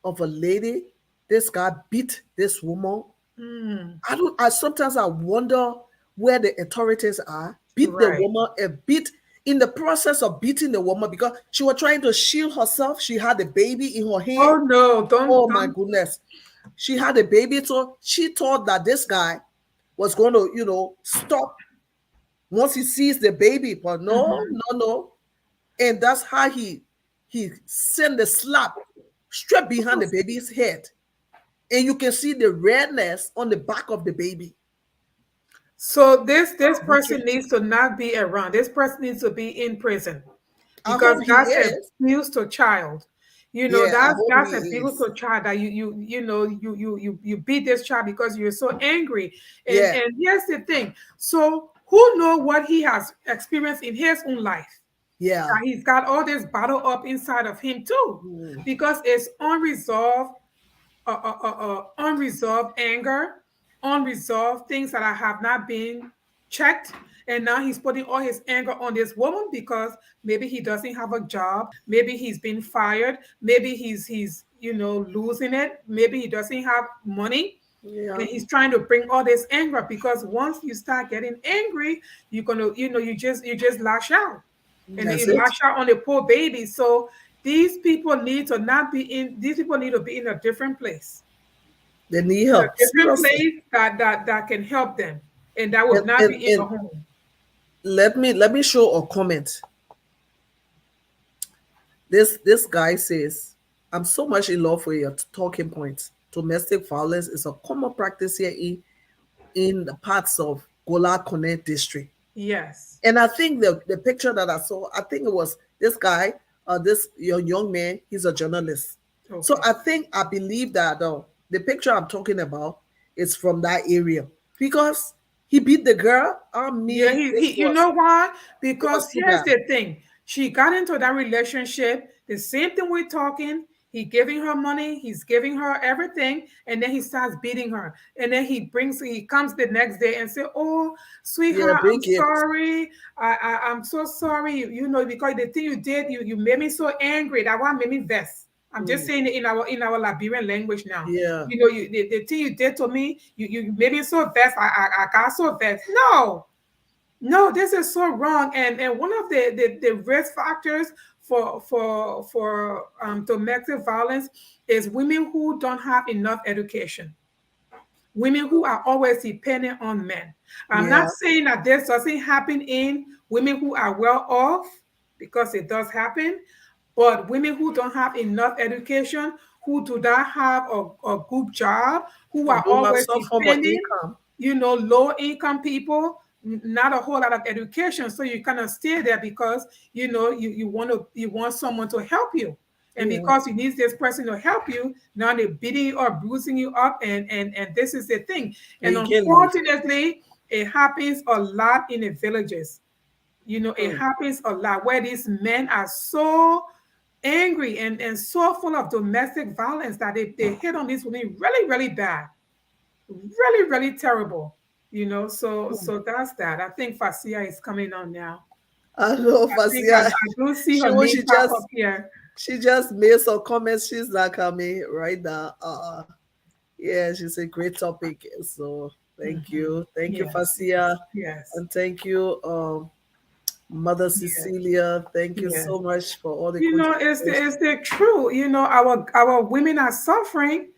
of a lady. This guy beat this woman. Mm, I sometimes I wonder where the authorities are. Beat the right. woman and beat in the process of beating the woman because she was trying to shield herself. She had a baby in her hand. Oh no, Oh my don't. goodness. She had a baby, so she thought that this guy was going to, stop once he sees the baby. But no, Mhm. no, no. And that's how he sent the slap straight behind the baby's head. And you can see the redness on the back of the baby. So this We person can needs to not be around. This person needs to be in prison I because hope he that's is. abuse to child. Yeah, I hope That's he abuse is. to child that you beat this child because you're so angry. Yeah, And here's the thing. So who know what he has experienced in his own life? yeah. That he's got all this bottle up inside of him too, Mm, because it's unresolved anger, unresolved things that have not been checked. And now he's putting all his anger on this woman because maybe he doesn't have a job, maybe he's been fired, maybe he's losing it, maybe he doesn't have money. yeah, And he's trying to bring all this anger because once you start getting angry, you're gonna, you just lash out, and then that's you it. lash out on the poor baby. So these people need to not be in. These people need to be in a different place. They need in a help different seriously. place that can help them, and that would And not and, be in the and home. let me show a comment. This guy says, "I'm so much in love with your talking points. Domestic violence is a common practice here in the parts of Gola Connect district." Yes. And I think the picture that I saw, I think it was this guy, this young man. He's a journalist. So Okay. I believe that the picture I'm talking about is from that area because he beat the girl. I Yeah, mean, he you know why? it was Because too here's bad. the thing. She got into that relationship, the same thing we're talking. He giving her money, he's giving her everything, and then he starts beating her. And then he comes the next day and say, "Oh, Yeah, sweetheart, I'm big gift. sorry. I'm so sorry. You know, because the thing you did, you made me so angry. That one made me vex." I'm just Mm, saying it in our Liberian language now. yeah, You know, the thing you did to me, you made me so vexed. I got so vexed. No, no, this is so wrong. And one of the risk factors for domestic violence is women who don't have enough education, women who are always dependent on men. I'm not yeah. saying that this doesn't happen in women who are well off, because it does happen, but women who don't have enough education, who do not have a good job, who And are don't have always some form of depending, income. low income people, not a whole lot of education. So you kind of stay there because you want someone to help you. And Yeah, because you need this person to help you, now they're beating you or bruising you up, and this is the thing. and And you can't leave. unfortunately, it happens a lot in the villages. It Mm. happens a lot where these men are so angry and so full of domestic violence that they hit on these women really, really bad, really, really terrible. So that's that. I think Fasia is coming on now. I know, I think I, Fasia. I do see She her was name she pop up just here. she just made some comments. She's not coming right now. Yeah, she's a great topic. So Mhm. thank you, Yes, Fasia, yes, and thank you, Mother yes, Cecilia. Thank you yes. so much for all the It's contributions. the true. Our women are suffering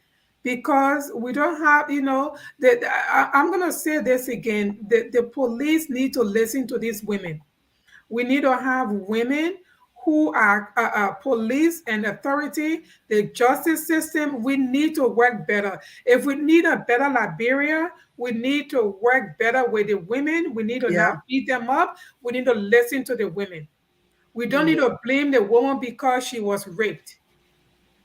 because we don't have. I'm gonna say this again. The police need to listen to these women. We need to have women who are police and authority, the justice system. We need to work better. If we need a better Liberia, we need to work better with the women. We need to Yeah, not beat them up. We need to listen to the women. We don't need yeah, to blame the woman because she was raped.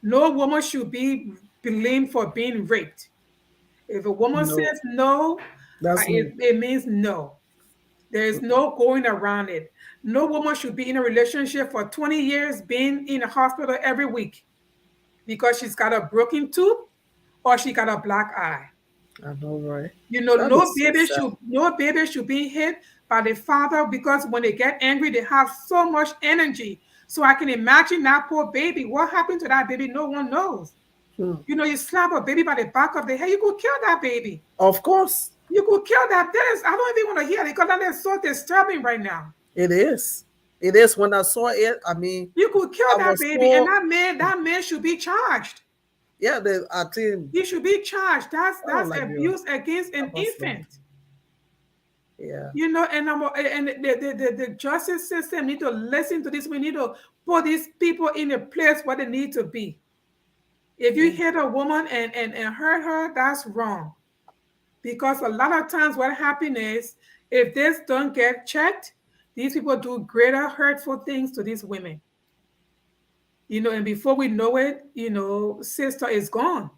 No woman should be blamed for being raped. If a woman no, says no, that's no. it means no. There is no going around it. No woman should be in a relationship for 20 years, being in a hospital every week because she's got a broken tooth or she got a black eye. I know, right? That No is so baby sad. should be hit by the father because when they get angry, they have so much energy. So I can imagine that poor baby. What happened to that baby? No one knows. Hmm. You slap a baby by the back of the head, you could kill that baby. Of course, You could kill that. I don't even want to hear it because that is so disturbing right now. it is. It is. When I saw it, I mean, You could kill I that was baby, and so that man should be charged. yeah. I think He should be charged. oh, That's like you, abuse against that an was wrong. infant. Yeah, And the justice system need to listen to this. We need to put these people in a place where they need to be. If you mm, hit a woman and hurt her, that's wrong. Because a lot of times what happens is if this don't get checked, these people do greater hurtful things to these women. And before we know it, sister is gone.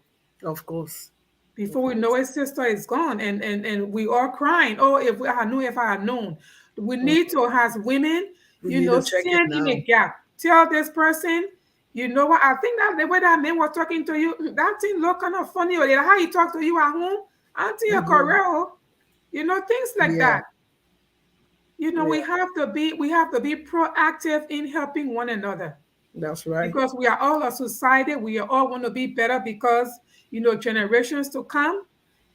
of course, Before of we know course. it, sister is gone. And we are crying. Oh, if I had known. We Mm. need to, as women, We need to check it stand in the now. gap. Tell this person, you know what? I think that the way that man was talking to you, that thing look kind of funny. Or how he talked to you at home, Auntie Hmm. Correo, things like Yeah, that. yeah, We have to be proactive in helping one another that's right. because we are all a society. We all want to be better because generations to come,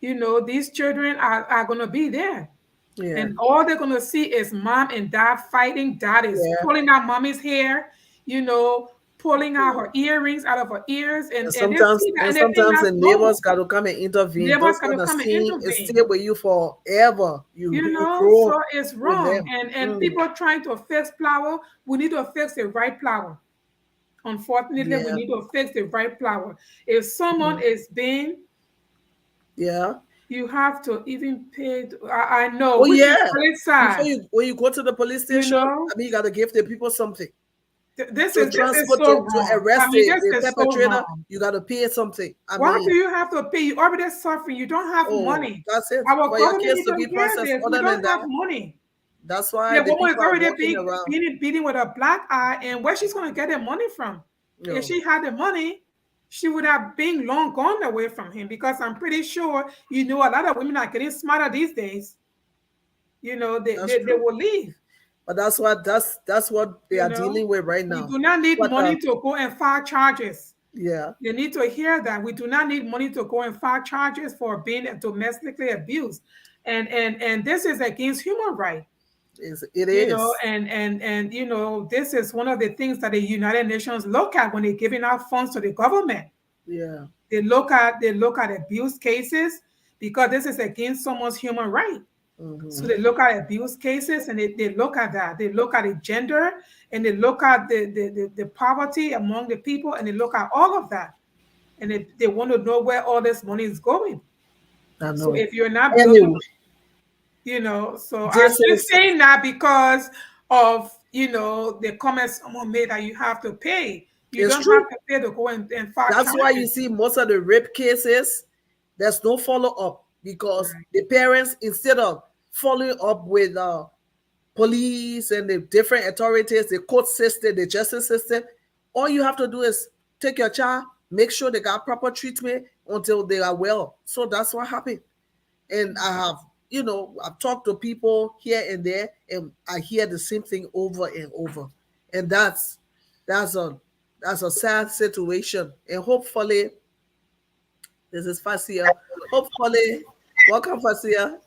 these children are going to be there, Yeah, and all they're going to see is mom and dad fighting. Dad is yeah, pulling out mommy's hair, you know pulling out her earrings out of her ears, And and they see that, and they think sometimes the that's normal. neighbors got to come and intervene. Neighbors Those got to kind of come and scene is intervene. stay with you forever. You You know, grow so up it's with wrong. them. And people trying to fix flour, we need to fix the right flour. Unfortunately, we Yeah. need to fix the right flour. If someone is being, Yeah. you have to even pay. I know, Oh which is yeah. really Before sad. you when you go to the police You station, know, I mean you gotta give the people something. this is Transport so to wrong. I arrest mean, this the is so perpetrator, wrong. you gotta pay something. I Why do mean, you have to pay? You already suffering. You don't have oh, money. that's it. Our For your government case need to to be hear processed. this. We Other than don't have that, money. that's why The the woman is people are already walking around. being with a black eye, and where she's going to get the money from? If No, she had the money, she would have been long gone away from him, because I'm pretty sure a lot of women are getting smarter these days. that's They true. will leave. But that's what they You are know, dealing with right we now. do not need But money to go and file charges. yeah, You need to hear that. We do not need money to go and file charges for being domestically abused. And this is against human rights. it is. This is one of the things that the United Nations look at when they're giving out funds to the government. Yeah. They look at abuse cases, because this is against someone's human right. So Hmm. they look at abuse cases, and they look at that. They look at the gender, and they look at the poverty among the people, and they look at all of that. And they want to know where all this money is going. I So know. if you're not building, Anyway, so I'm this just is saying that because of the comments someone made that you have to pay. You it's don't have true. to pay to go and file That's why you charges. see most of the rape cases, there's no follow up because Right. the parents, instead of following up with police and the different authorities, the court system, the justice system, all you have to do is take your child, make sure they got proper treatment until they are well. So that's what happened. And I've talked to people here and there, and I hear the same thing over and over. And that's a that's a sad situation. And hopefully, this is Fasia. Hopefully, welcome Fasia.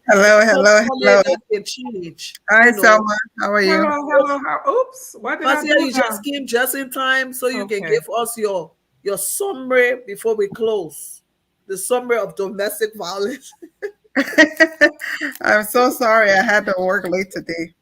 Hello, hello, Hopefully hello. that can change. Hi, Selma. How are you? Hello, hello. Oops, what did I Fasia, do you now? just came just in time so you can Okay. give us your summary before we close. The summary of domestic violence. I'm so sorry I had to work late today.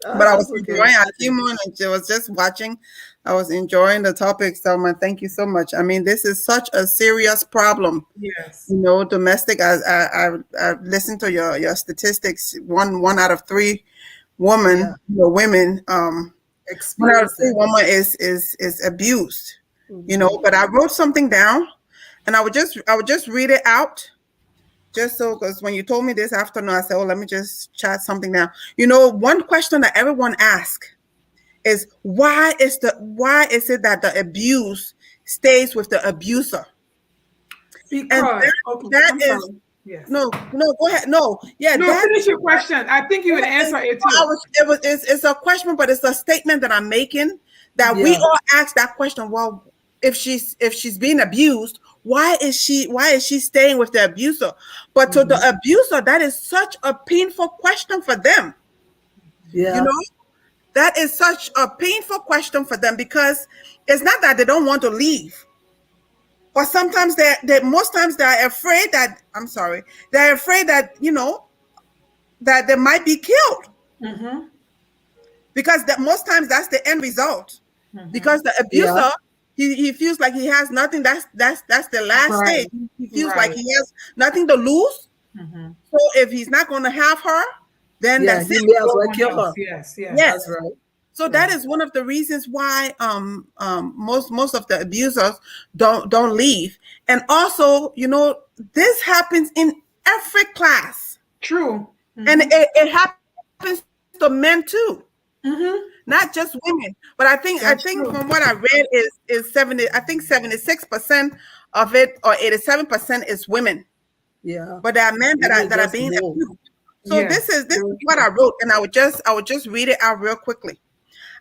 But I was That's okay. enjoying. I came on and I was just watching. I was enjoying the topic, Selma. Thank you so much. I mean, this is such a serious problem. Yes. Domestic. I listened to your statistics. One out of three Yeah, women. 1 out of experience three it. women is abused. Mhm. But I wrote something down, and I would just read it out. Just so, because when you told me this afternoon, I said, "Oh, let me just chat something down." One question that everyone asks is why is it that the abuse stays with the abuser? And Because, that, okay, that I'm is sorry. Yes. no, no, go ahead. No, yeah, No, that finish your question. I think you would answer it too. it's a question, but it's a statement that I'm making that we Yeah, all ask that question. Well, if she's being abused, why is she staying with the abuser? But to the mhm. abuser, that is such a painful question for them. You Yeah, know, that is such a painful question for them because it's not that they don't want to leave, but sometimes they most times they're afraid that that they might be killed. Mm-hmm. Because that most times that's the end result. Mm-hmm. Because the yeah, abuser, he feels like he has nothing. That's the last Right. stage. He feels like Right. he has nothing to lose. Mm-hmm. So if he's not going to have her, then yeah. that's He it. may as well Someone kill else. her. Yes. Yes. That's Yes. right. So that Right. is one of the reasons why most of the abusers don't leave. And also, this happens in every class, True. and Mm-hmm. it happens to men too. Mm-hmm. Not just women. But I think That's from what true. I read is 76% of it, or 87% is women. Yeah. But there are men that are Women that are just being know. abused. So this Yes. is this Very is what true. I wrote, and I would just read it out real quickly.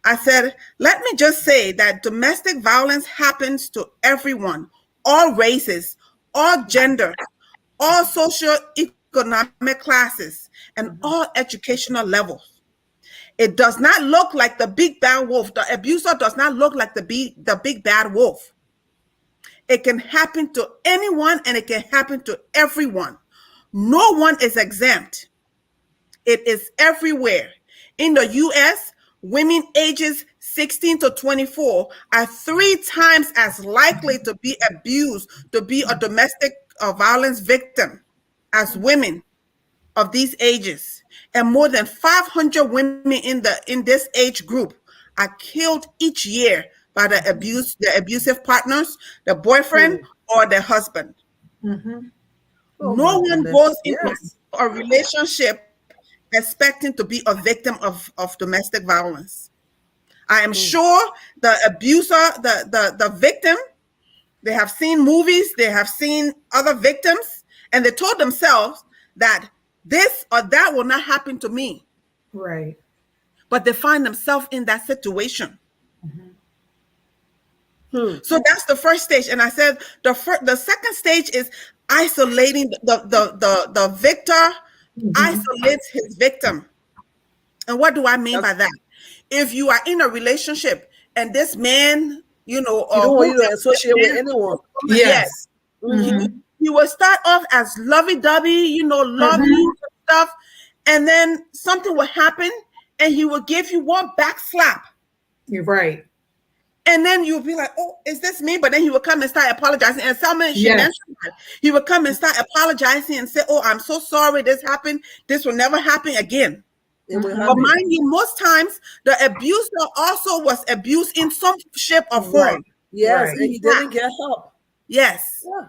I said, let me just say that domestic violence happens to everyone, all races, all genders, all socioeconomic classes, and Mm-hmm. all educational levels. It does not look like the big bad wolf. The abuser does not look like the big bad wolf. It can happen to anyone and it can happen to everyone. No one is exempt. It is everywhere. In the US, women ages 16 to 24 are 3 times as likely to be abused, to be a domestic violence victim as women of these ages. And more than 500 women in this age group are killed each year by the abusive partners, the boyfriend or the husband. Mm-hmm. Oh, No my one goodness. goes into Yes. a relationship expecting to be a victim of domestic violence. I am sure the abuser, the victim, they have seen movies, they have seen other victims, and they told themselves that this or that will not happen to me. Right. But they find themselves in that situation. Hmm. So that's the first stage. And I said the second stage is isolating the victor, isolates his victim. And what do I mean by that? If you are in a relationship and this man, He don't want you to associate with anyone. Yes. he will start off as lovey-dovey, love you and stuff, and then something will happen and he will give you one back slap. You're right. And then you'll be like, oh, is this me? But then he will come and start apologizing. And Selma, she Yes. mentioned that. He will come and start apologizing and say, oh, I'm so sorry this happened. This will never happen again. It will But happen. mind you, most times the abuser also was abused in some shape or form. Right. Yes, Right. and he didn't get help. Yes. Yeah.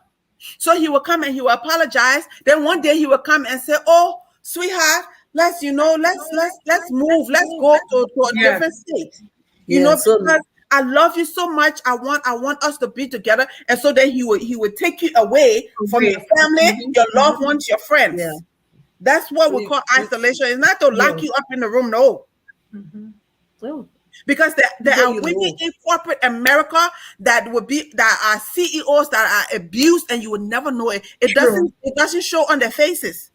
So he will come and he will apologize. Then one day he will come and say, oh, sweetheart, let's move. Let's go to a Yes. different state. Yeah, so- Because I love you so much. I want us to be together. And so then he would take you away from your family, your loved ones, your friends. Yeah. That's what we call isolation. It's not to lock you up in the room, no. Oh. Because there are you women know. in corporate America that are CEOs that are abused, and you would never know it. It doesn't show on their faces.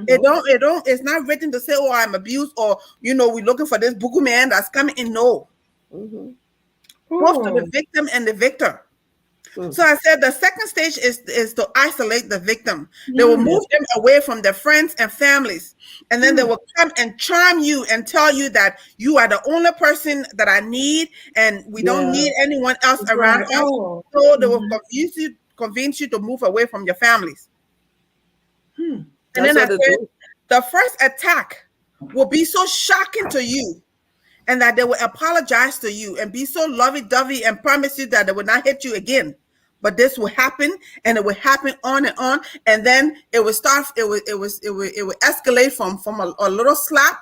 It's not written to say, oh, I'm abused, or we're looking for this buku man that's coming in. No. Both to the victim and the victor. So I said the second stage is to isolate the victim. They will move them away from their friends and families. And then they will come and charm you and tell you that you are the only person that I need and we don't need anyone else around us. Oh. So they will convince you to move away from your families. And then I said the first attack will be so shocking to you, and that they will apologize to you and be so lovey-dovey and promise you that they will not hit you again. But this will happen, and it will happen on, and then it will start. It will escalate from a little slap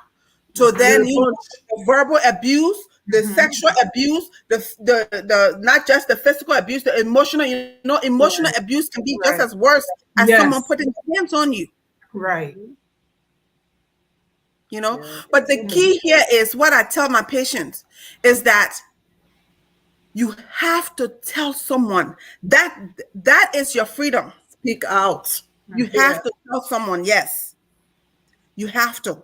to then the verbal abuse, the sexual abuse, the not just the physical abuse, the emotional. Emotional abuse can be just as worse as someone putting their hands on you. Right. But the key here is what I tell my patients is that you have to tell someone that is your freedom. Speak out. You have to tell someone, yes. You have to.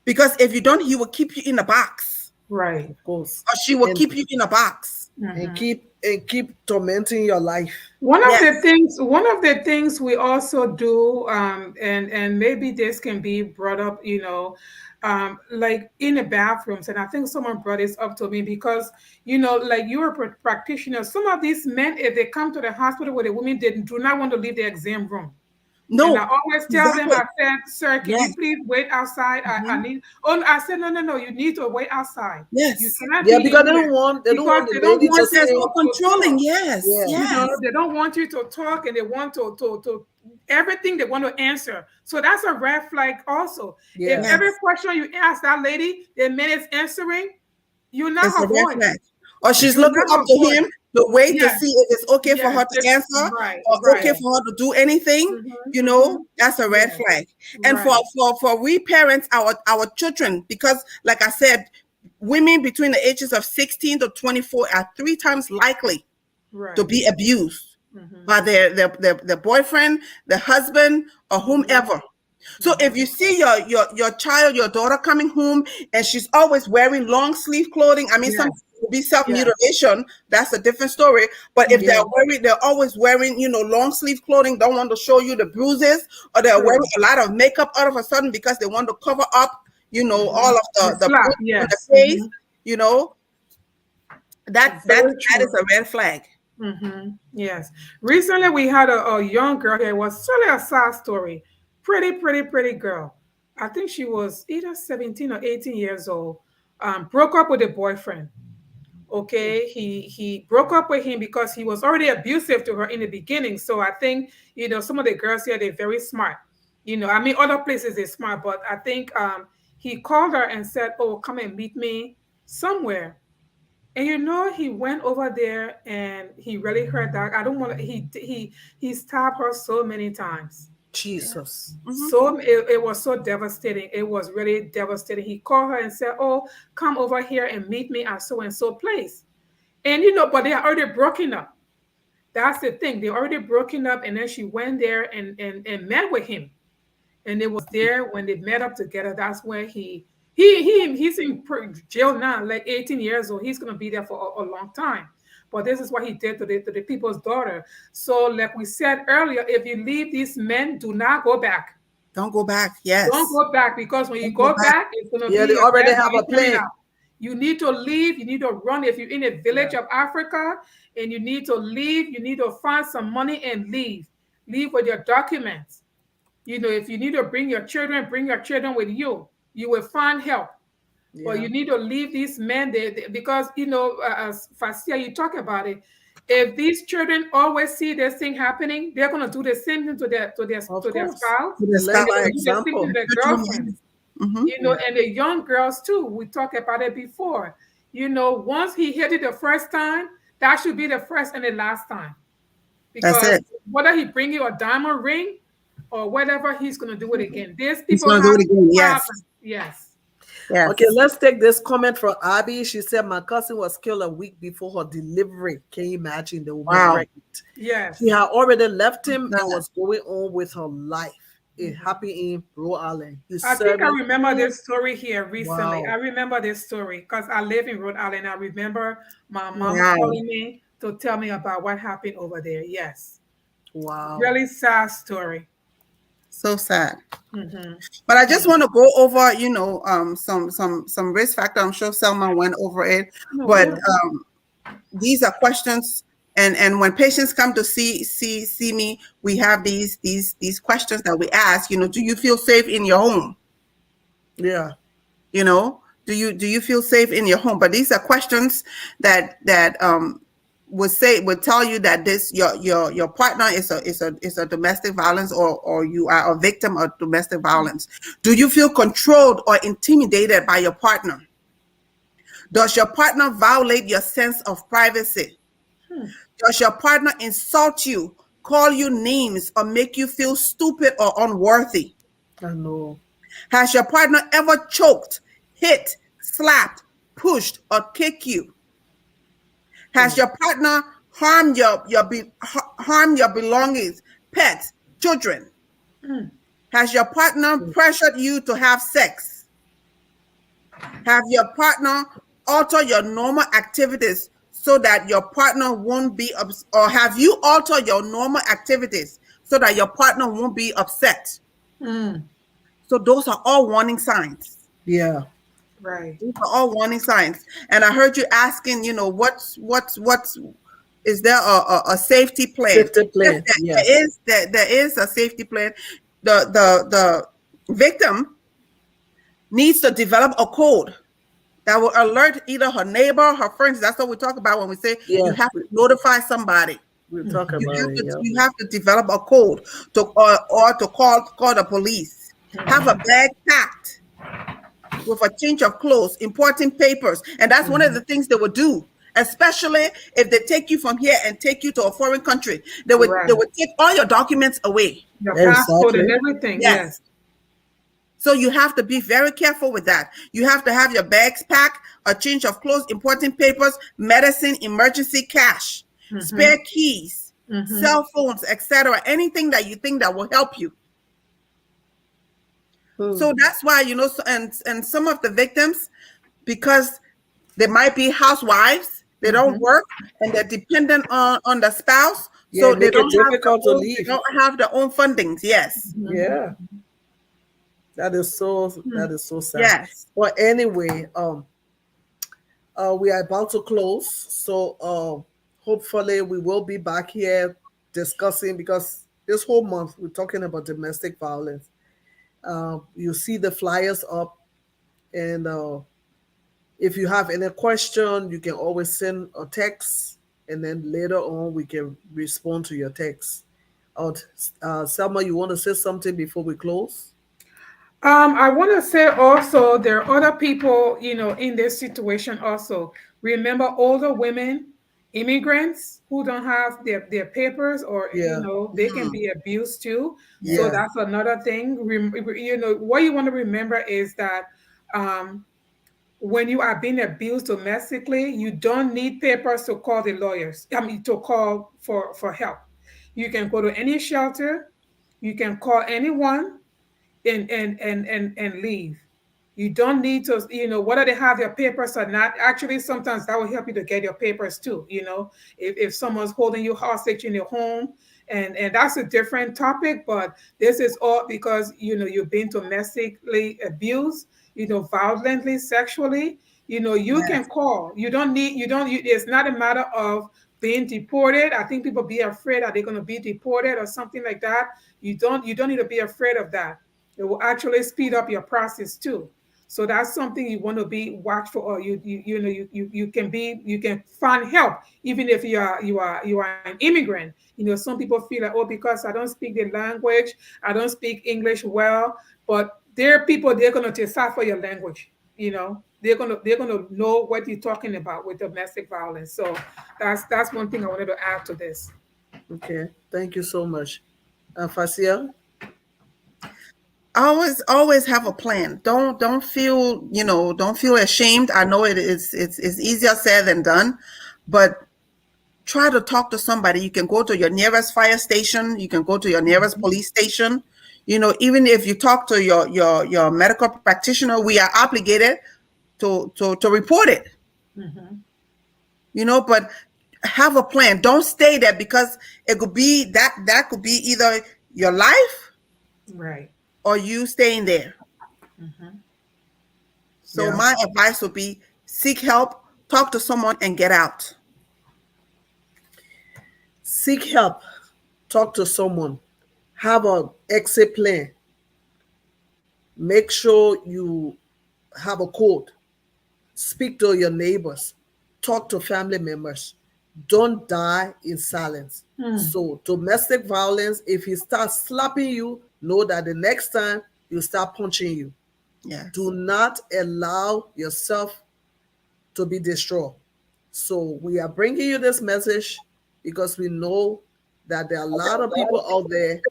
Because if you don't, he will keep you in a box. Right. Of course. Or she will keep you in a box. And keep tormenting your life. One of the things we also do, and maybe this can be brought up, like in the bathrooms, and I think someone brought this up to me because, like you're a practitioner, some of these men, if they come to the hospital with a woman, they do not want to leave the exam room. No. And I always tell them, I said, sir, can you please wait outside? I said, no, you need to wait outside. Yes. You cannot Because they don't want the lady to say, controlling. Yes. They don't want you to talk, and they want to everything they want to answer. So that's a red flag also. If every question you ask that lady, the man is answering, you're not her voice. Or she's looking up to him to wait to see if it's okay for her to answer or okay for her to do anything. That's a red flag. And for we parents, our children, because like I said, women between the ages of 16 to 24 are 3 times likely to be abused by their boyfriend, their husband, or whomever. So if you see your child, your daughter coming home and she's always wearing long sleeve clothing, I mean, some Yes. will be self-mutilation. That's a different story. But if they're always wearing, long sleeve clothing, don't want to show you the bruises, or they're wearing a lot of makeup all of a sudden because they want to cover up, all of the slap, bruises on the yes. face, that Very that true. is a red flag. Yes. Recently, we had a young girl here. It was really a sad story. Pretty girl. I think she was either 17 or 18 years old. Broke up with a boyfriend. Okay, he broke up with him because he was already abusive to her in the beginning. So I think some of the girls here, they're very smart. I mean, other places they're smart, but I think he called her and said, "Oh, come and meet me somewhere." And he went over there and he really hurt that. I don't want to. He stabbed her so many times. Jesus. So it was so devastating. It was really devastating. He called her and said, "Oh, come over here and meet me at so and so place." And but they are already broken up. That's the thing. They already broken up, and then she went there and met with him. And it was there when they met up together. That's where he's in jail now, like 18 years old. He's gonna be there for a long time. But this is what he did to the people's daughter. So, like we said earlier, if you leave these men, do not go back. Don't go back. Yes. Don't go back, because when you go back, it's gonna be they already have a plan. You need to leave. You need to run. If you're in a village of Africa and you need to leave, you need to find some money and leave. Leave with your documents. If you need to bring your children with you. You will find help. But you need to leave these men there because, as Fasia, you talk about it. If these children always see this thing happening, they're going to do the same thing to their spouse. By They're going to do the same example. to their girlfriends. And the young girls too. We talked about it before. Once he hit it the first time, that should be the first and the last time. Because that's it. Whether he bring you a diamond ring or whatever, he's going to do it again. These He's people gonna have do it again. Yes. Yes. Yes. Okay, let's take this comment from Abby. She said, "My cousin was killed a week before her delivery. Can you imagine the woman pregnant? Yes. She had already left him and was going on with her life. It happened in Rhode Island. I think I remember this story here recently. Wow. I remember this story because I live in Rhode Island. I remember my mom Wow. calling me to tell me about what happened over there. Yes. Wow. Really sad story. So sad. But I just want to go over, some risk factor. I'm sure Selma went over it, but these are questions. And when patients come to see me, we have these questions that we ask. Do you feel safe in your home? Yeah. Do you feel safe in your home? But these are questions that would tell you that your partner is a domestic violence or you are a victim of domestic violence. Do you feel controlled or intimidated by your partner? Does your partner violate your sense of privacy? Does your partner insult you, call you names, or make you feel stupid or unworthy? I know. Has your partner ever choked, hit, slapped, pushed, or kicked you? Has your partner harmed your belongings, pets, children? Has your partner pressured you to have sex? Have your partner alter your normal activities so that your partner won't be or have you altered your normal activities so that your partner won't be upset? So those are all warning signs. Yeah. Right. These are all warning signs. And I heard you asking, what's is there a safety plan? Safety plan. Yes. There is a safety plan. The victim needs to develop a code that will alert either her neighbor, her friends. That's what we talk about when we say you have to notify somebody. We'll talk about it. You have to develop a code or to call the police. Have a bag packed with a change of clothes, important papers. And that's one of the things they would do, especially if they take you from here and take you to a foreign country. They would take all your documents away. Your passport and everything. Yes. So you have to be very careful with that. You have to have your bags packed, a change of clothes, important papers, medicine, emergency cash, spare keys, cell phones, etc. Anything that you think that will help you. So that's why, and some of the victims, because they might be housewives, they don't work, and they're dependent on the spouse, Yeah, so make it difficult to they leave. don't have their own fundings. Yes. Yeah, that is so sad. Yes. But anyway, we are about to close, so hopefully we will be back here discussing, because this whole month we're talking about domestic violence. You see the flyers up, and if you have any question, you can always send a text, and then later on we can respond to your text. Uh, Selma, you want to say something before we close? I want to say also there are other people, in this situation also. Remember older women, immigrants who don't have their papers, or, Yeah, they can be abused too. So yeah, Yes. that's another thing. What you want to remember is that when you are being abused domestically, you don't need papers to call the lawyers. I mean, to call for help. You can go to any shelter. You can call anyone and leave. You don't need to, whether they have your papers or not. Actually, sometimes that will help you to get your papers too. If someone's holding you hostage in your home, and that's a different topic, but this is all because you've been domestically abused, violently, sexually. You can Yes. call. You don't need. You don't. It's not a matter of being deported. I think people be afraid that they're going to be deported or something like that. You don't need to be afraid of that. It will actually speed up your process too. So that's something you want to be watchful. Or you can find help even if you are an immigrant. Some people feel like, oh, because I don't speak the language, I don't speak English well, but there are people, they're going to decipher your language. They're gonna know what you're talking about with domestic violence. So that's one thing I wanted to add to this. okay. Thank you so much. Fasia? Always have a plan. Don't feel, don't feel ashamed. I know it's easier said than done, but try to talk to somebody. You can go to your nearest fire station, you can go to your nearest police station. Even if you talk to your medical practitioner, we are obligated to report it. But have a plan. Don't stay there, because it could be that could be either your life Right. or you staying there. So Yeah. my advice would be seek help, talk to someone, and get out. Seek help. Talk to someone. Have an exit plan. Make sure you have a code. Speak to your neighbors. Talk to family members. Don't die in silence. So, domestic violence, if he starts slapping you, know that the next time he'll start punching you. Do Yes. not allow yourself to be destroyed. So we are bringing you this message because we know that there are a lot of people out there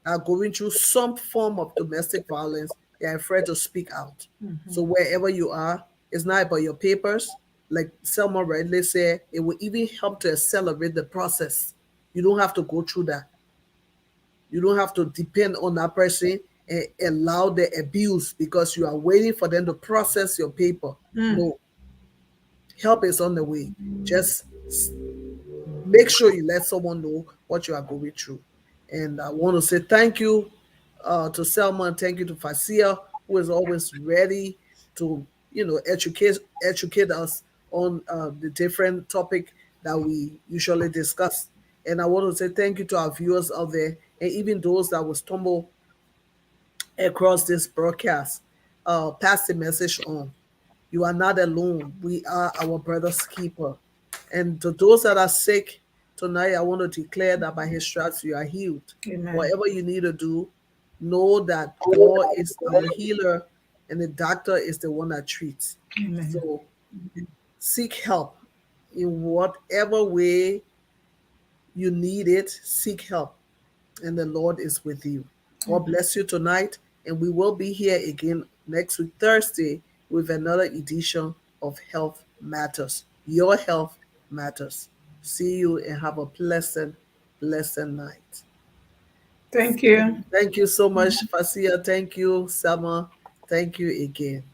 that are going through some form of domestic violence. They are afraid to speak out. So wherever you are, it's not about your papers. Like Selma rightly said, it will even help to accelerate the process. You don't have to go through that. You don't have to depend on that person and allow the abuse because you are waiting for them to process your paper. No, help is on the way. Just make sure you let someone know what you are going through. And I want to say thank you to Selma, and thank you to Fasia, who is always ready to, educate us on the different topic that we usually discuss. And I want to say thank you to our viewers out there, and even those that will stumble across this broadcast. Pass the message on. You are not alone. We are our brother's keeper. And to those that are sick tonight, I want to declare that by his stripes you are healed. Amen. Whatever you need to do, know that God is our healer and the doctor is the one that treats. Amen. So seek help in whatever way you need it. Seek help, and the Lord is with you. God bless you tonight, and we will be here again next week, Thursday, with another edition of Health Matters. Your health matters. See you and have a blessed night. Thank you. Thank you so much, Fasia. Thank you, Selma. Thank you again.